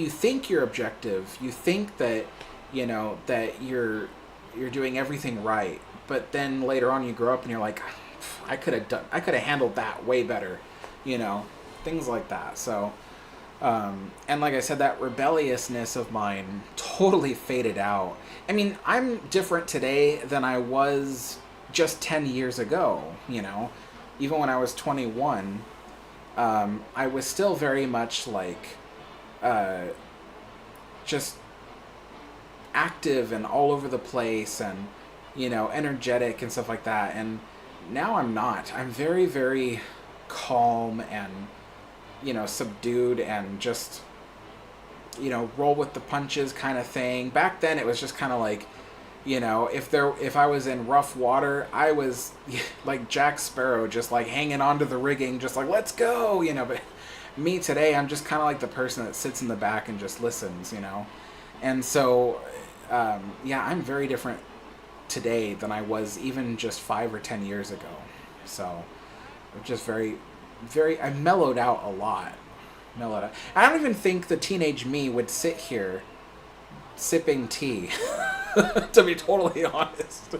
think you're objective. You think that, you know, that you're doing everything right. But then later on, you grow up and you're like, I could have handled that way better, you know, things like that. So, and like I said, that rebelliousness of mine totally faded out. I mean, I'm different today than I was just 10 years ago, you know. Even when I was 21, I was still very much like, just active and all over the place and, you know, energetic and stuff like that. And now I'm not. I'm very, very calm and, you know, subdued and just, you know, roll with the punches kind of thing. Back then it was just kind of like, you know, if I was in rough water, I was like Jack Sparrow, just like hanging onto the rigging, just like, let's go, you know. But me today, I'm just kind of like the person that sits in the back and just listens, you know. And so, yeah, I'm very different today than I was even just 5 or 10 years ago. So, just very, very, I mellowed out a lot. Mellowed out. I don't even think the teenage me would sit here sipping tea, to be totally honest.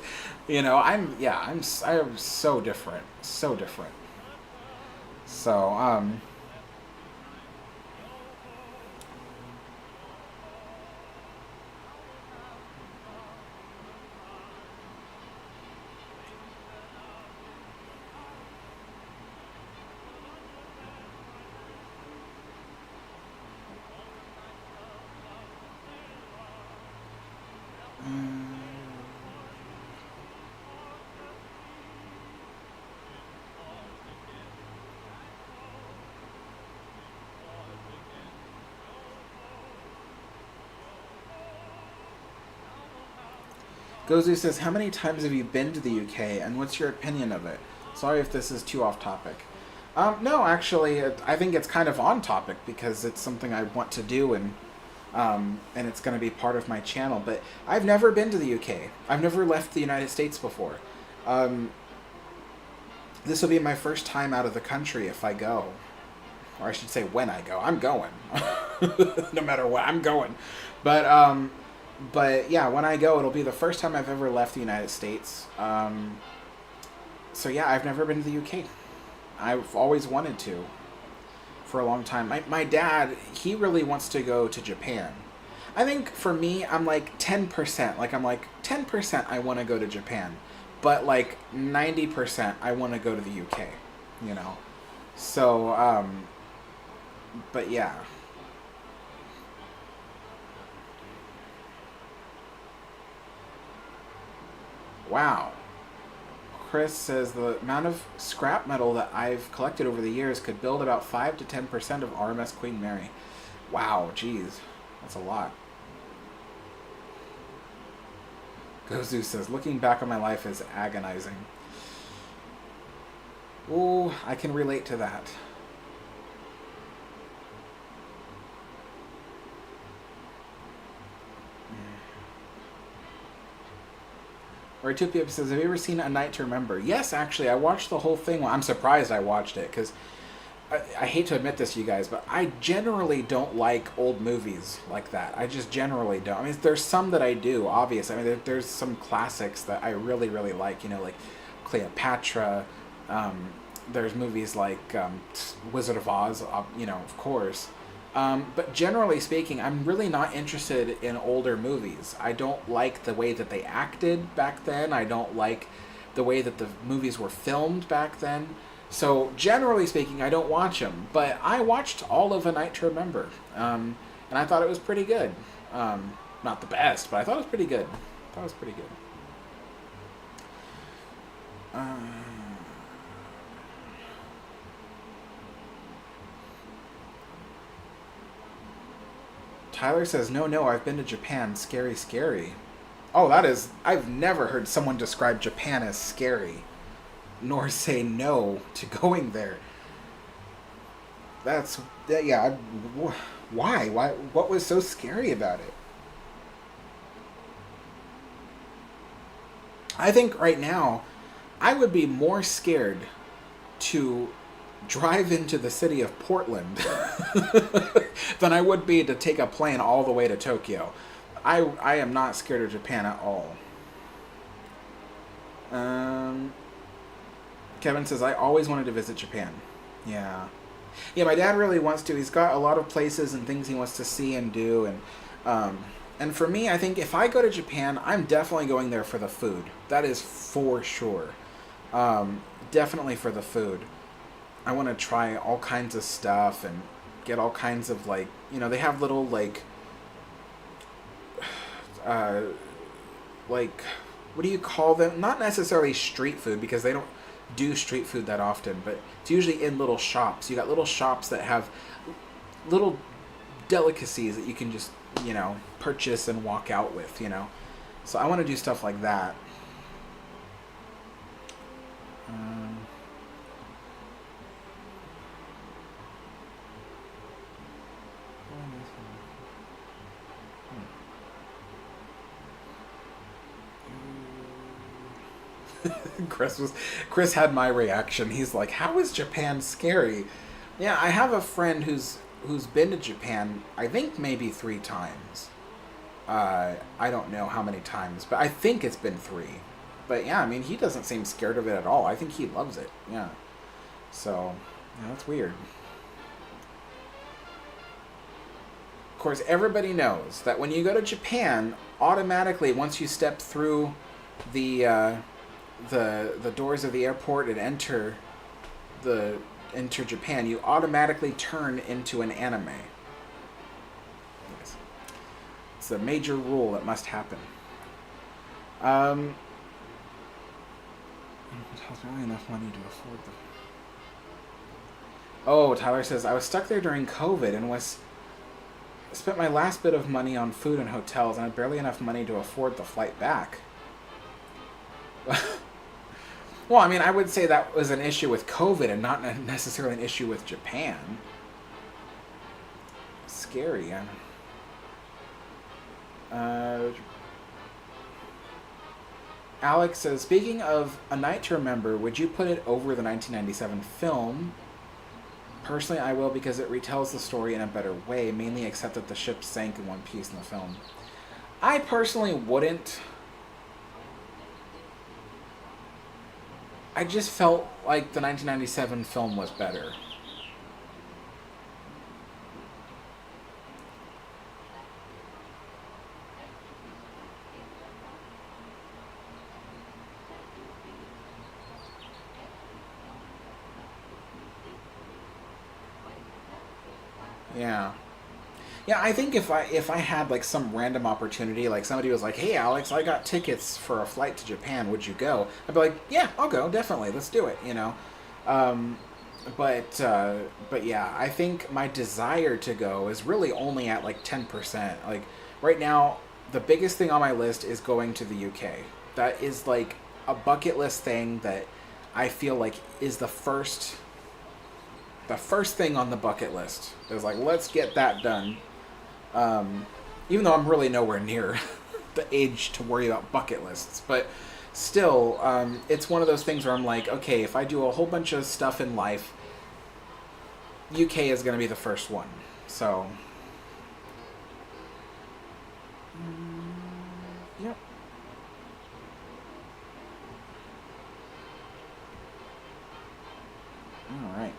You know, I'm so different. So different. So, Gozu says, how many times have you been to the UK, and what's your opinion of it? Sorry if this is too off topic. No, actually, I think it's kind of on topic because it's something I want to do, and it's going to be part of my channel. But I've never been to the UK. I've never left the United States before. This will be my first time out of the country if I go. Or I should say when I go. I'm going. No matter what, I'm going. But yeah, when I go, it'll be the first time I've ever left the United States. So yeah, I've never been to the UK. I've always wanted to for a long time. My dad, he really wants to go to Japan. I think for me, I'm like 10%. Like, I'm like 10% I want to go to Japan. But like 90% I want to go to the UK, you know. So, but yeah. Wow. Chris says the amount of scrap metal that I've collected over the years could build about 5 to 10% of RMS Queen Mary. Wow, geez. That's a lot. Gozu says, looking back on my life is agonizing. Ooh, I can relate to that. Or Tbsps says, have you ever seen A Night to Remember? Yes, actually, I watched the whole thing. Well, I'm surprised I watched it, because I hate to admit this, you guys, but I generally don't like old movies like that. I just generally don't. I mean, there's some that I do, obviously. I mean, there's some classics that I really, really like, you know, like Cleopatra. There's movies like Wizard of Oz, you know, of course. But generally speaking, I'm really not interested in older movies. I don't like the way that they acted back then. I don't like the way that the movies were filmed back then. So generally speaking, I don't watch them. But I watched all of A Night to Remember. And I thought it was pretty good. Not the best, but I thought it was pretty good. Tyler says, no, I've been to Japan. Scary, scary. Oh, that is... I've never heard someone describe Japan as scary, nor say no to going there. That's... Yeah, why? What was so scary about it? I think right now, I would be more scared to drive into the city of Portland than I would be to take a plane all the way to Tokyo. I am not scared of Japan at all. Kevin says, I always wanted to visit Japan. Yeah, my dad really wants to. He's got a lot of places and things he wants to see and do. And for me, I think if I go to Japan, I'm definitely going there for the food. That is for sure. Definitely for the food. I want to try all kinds of stuff and get all kinds of, like, you know, they have little, like, what do you call them? Not necessarily street food, because they don't do street food that often, but it's usually in little shops. You got little shops that have little delicacies that you can just, you know, purchase and walk out with, you know. So I want to do stuff like that. Chris had my reaction. He's like, how is Japan scary? Yeah, I have a friend who's been to Japan, I think maybe 3 times. I don't know how many times, but I think it's been 3. But yeah, I mean, he doesn't seem scared of it at all. I think he loves it. Yeah. So, yeah, that's weird. Of course, everybody knows that when you go to Japan, automatically, once you step through the doors of the airport and enter Japan, you automatically turn into an anime. Yes. It's a major rule that must happen. It costs really enough money to afford them. Oh, Tyler says, I was stuck there during COVID and spent my last bit of money on food and hotels, and I had barely enough money to afford the flight back. Well, I mean, I would say that was an issue with COVID and not necessarily an issue with Japan. Scary, Alex says, speaking of A Night to Remember, would you put it over the 1997 film? Personally, I will, because it retells the story in a better way, mainly except that the ship sank in one piece in the film. I personally wouldn't. I just felt like the 1997 film was better. Yeah, I think if I had like some random opportunity, like somebody was like, "Hey, Alex, I got tickets for a flight to Japan. Would you go?" I'd be like, "Yeah, I'll go. Definitely. Let's do it." You know. Um, but yeah, I think my desire to go is really only at like 10%. Like right now, the biggest thing on my list is going to the UK. That is like a bucket list thing that I feel like is the first thing on the bucket list. Is like, let's get that done. Even though I'm really nowhere near the age to worry about bucket lists, but still, it's one of those things where I'm like, okay, if I do a whole bunch of stuff in life, UK is going to be the first one. So, yep. All right.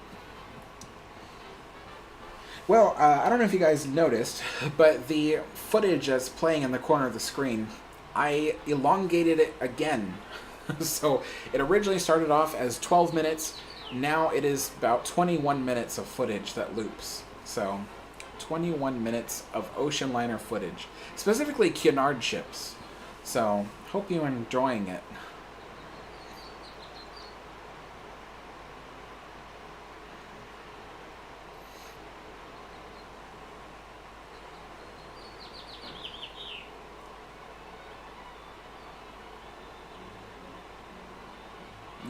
Well, I don't know if you guys noticed, but the footage that's playing in the corner of the screen, I elongated it again. So it originally started off as 12 minutes. Now it is about 21 minutes of footage that loops. So 21 minutes of ocean liner footage, specifically Cunard ships. So hope you're enjoying it.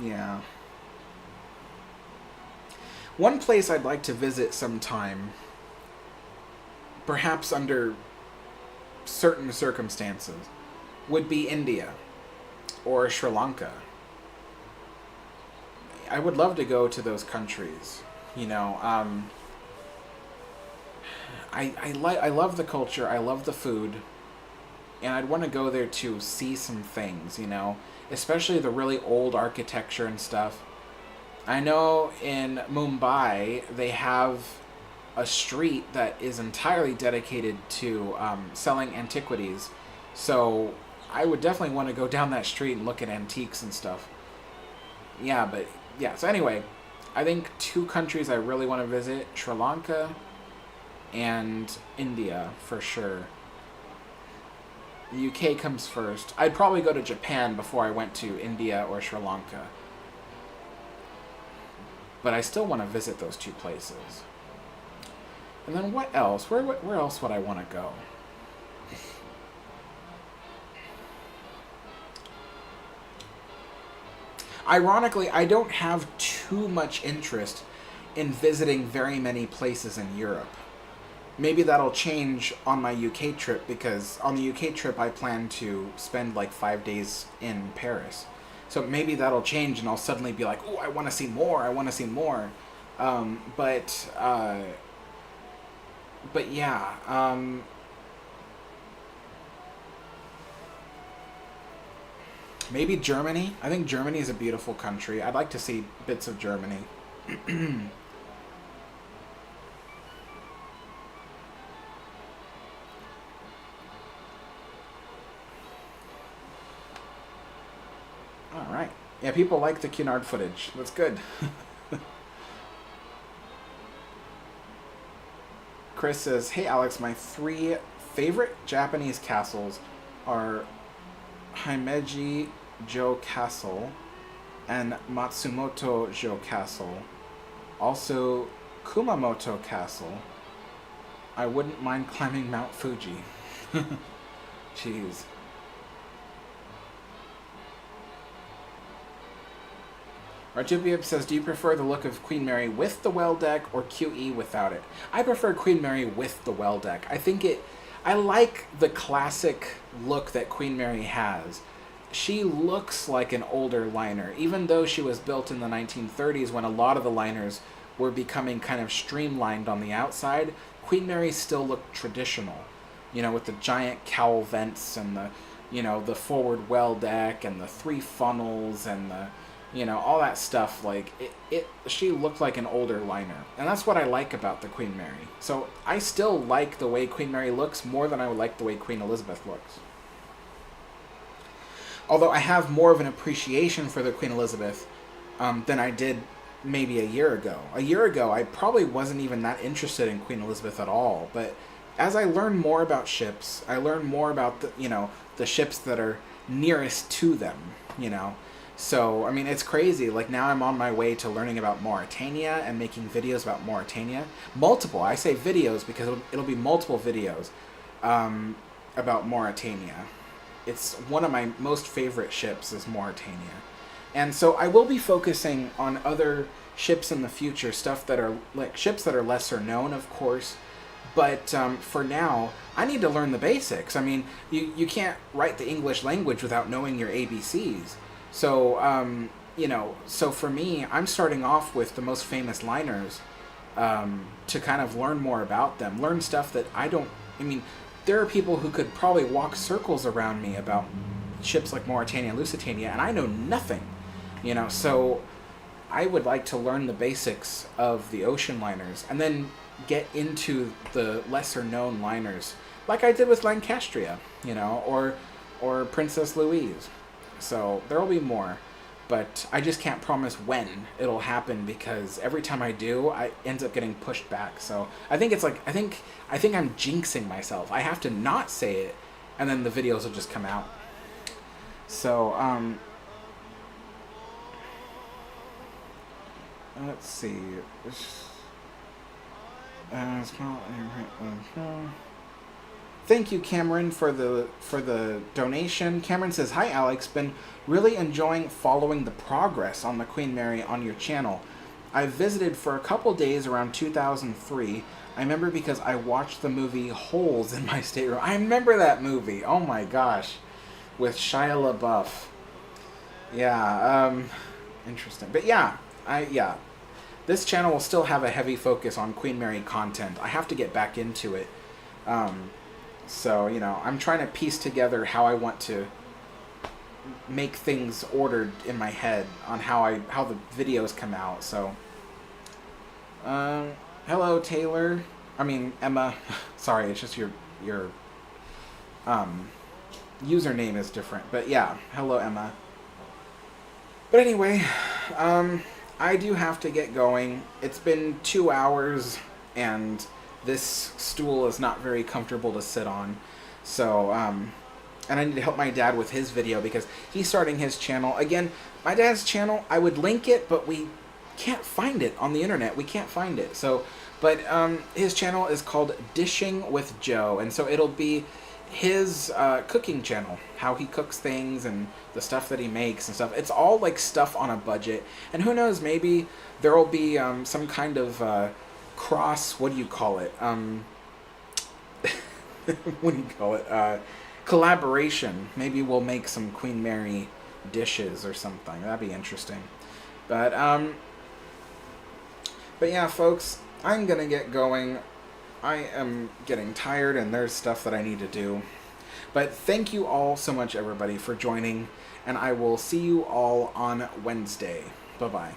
Yeah. One place I'd like to visit sometime, perhaps under certain circumstances, would be India or Sri Lanka. I would love to go to those countries. You know, I love the culture. I love the food, and I'd want to go there to see some things. You know, especially the really old architecture and stuff. I know in Mumbai they have a street that is entirely dedicated to selling antiquities. So I would definitely want to go down that street and look at antiques and stuff. Yeah, but yeah. So anyway, I think two countries I really want to visit: Sri Lanka and India for sure. The UK comes first. I'd probably go to Japan before I went to India or Sri Lanka. But I still want to visit those two places. And then what else? Where else would I want to go? Ironically, I don't have too much interest in visiting very many places in Europe. Maybe that'll change on my UK trip because on the UK trip I plan to spend like 5 days in Paris. So maybe that'll change and I'll suddenly be like, oh, I want to see more. I want to see more. Um, but uh, but yeah. Maybe Germany. I think Germany is a beautiful country. I'd like to see bits of Germany. All right. Yeah, people like the Cunard footage. That's good. Chris says, "Hey Alex, my three favorite Japanese castles are Himeji Jo Castle and Matsumoto Jo Castle. Also Kumamoto Castle. I wouldn't mind climbing Mount Fuji." Jeez. Tbsps says, "Do you prefer the look of Queen Mary with the well deck or QE without it?" I prefer Queen Mary with the well deck. I like the classic look that Queen Mary has. She looks like an older liner, even though she was built in the 1930s when a lot of the liners were becoming kind of streamlined on the outside. Queen Mary still looked traditional, with the giant cowl vents and the forward well deck and the three funnels and all that stuff. Like she looked like an older liner, and that's what I like about the Queen Mary. So I still like the way Queen Mary looks more than I would like the way Queen Elizabeth looks. Although I have more of an appreciation for the Queen Elizabeth than I did maybe a year ago. A year ago, I probably wasn't even that interested in Queen Elizabeth at all. But as I learn more about ships, I learn more about the ships that are nearest to them, you know. So, I mean, it's crazy. Like, now I'm on my way to learning about Mauritania and making videos about Mauritania. Multiple. I say videos because it'll be multiple videos about Mauritania. It's one of my most favorite ships is Mauritania. And so I will be focusing on other ships in the future, stuff that are, like, ships that are lesser known, of course. But for now, I need to learn the basics. I mean, you can't write the English language without knowing your ABCs. So, so for me, I'm starting off with the most famous liners to kind of learn more about them. Learn stuff that I mean, there are people who could probably walk circles around me about ships like Mauritania and Lusitania, and I know nothing. So I would like to learn the basics of the ocean liners and then get into the lesser known liners, like I did with Lancastria, or Princess Louise. So there will be more, but I just can't promise when it'll happen because every time I do, I ends up getting pushed back. So I think I think I'm jinxing myself. I have to not say it, and then the videos will just come out. So let's see. Thank you, Cameron, for the donation. Cameron says, "Hi, Alex. Been really enjoying following the progress on the Queen Mary on your channel. I visited for a couple days around 2003. I remember because I watched the movie Holes in my stateroom. I remember that movie. Oh my gosh, with Shia LaBeouf. Yeah, interesting. But yeah, this channel will still have a heavy focus on Queen Mary content. I have to get back into it. So, I'm trying to piece together how I want to make things ordered in my head on how the videos come out. So, hello, Taylor. I mean, Emma. Sorry, it's just your username is different. But yeah, hello, Emma. But anyway, I do have to get going. It's been 2 hours, and this stool is not very comfortable to sit on. So, and I need to help my dad with his video because he's starting his channel. Again, my dad's channel, I would link it, but we can't find it on the internet. We can't find it. So, but his channel is called Dishing with Joe, and so it'll be his cooking channel, how he cooks things and the stuff that he makes and stuff. It's all like stuff on a budget, and who knows, maybe there will be some kind of what do you call it? What do you call it? Collaboration. Maybe we'll make some Queen Mary dishes or something. That'd be interesting. But yeah, folks, I'm gonna get going. I am getting tired, and there's stuff that I need to do. But thank you all so much, everybody, for joining, and I will see you all on Wednesday. Bye-bye.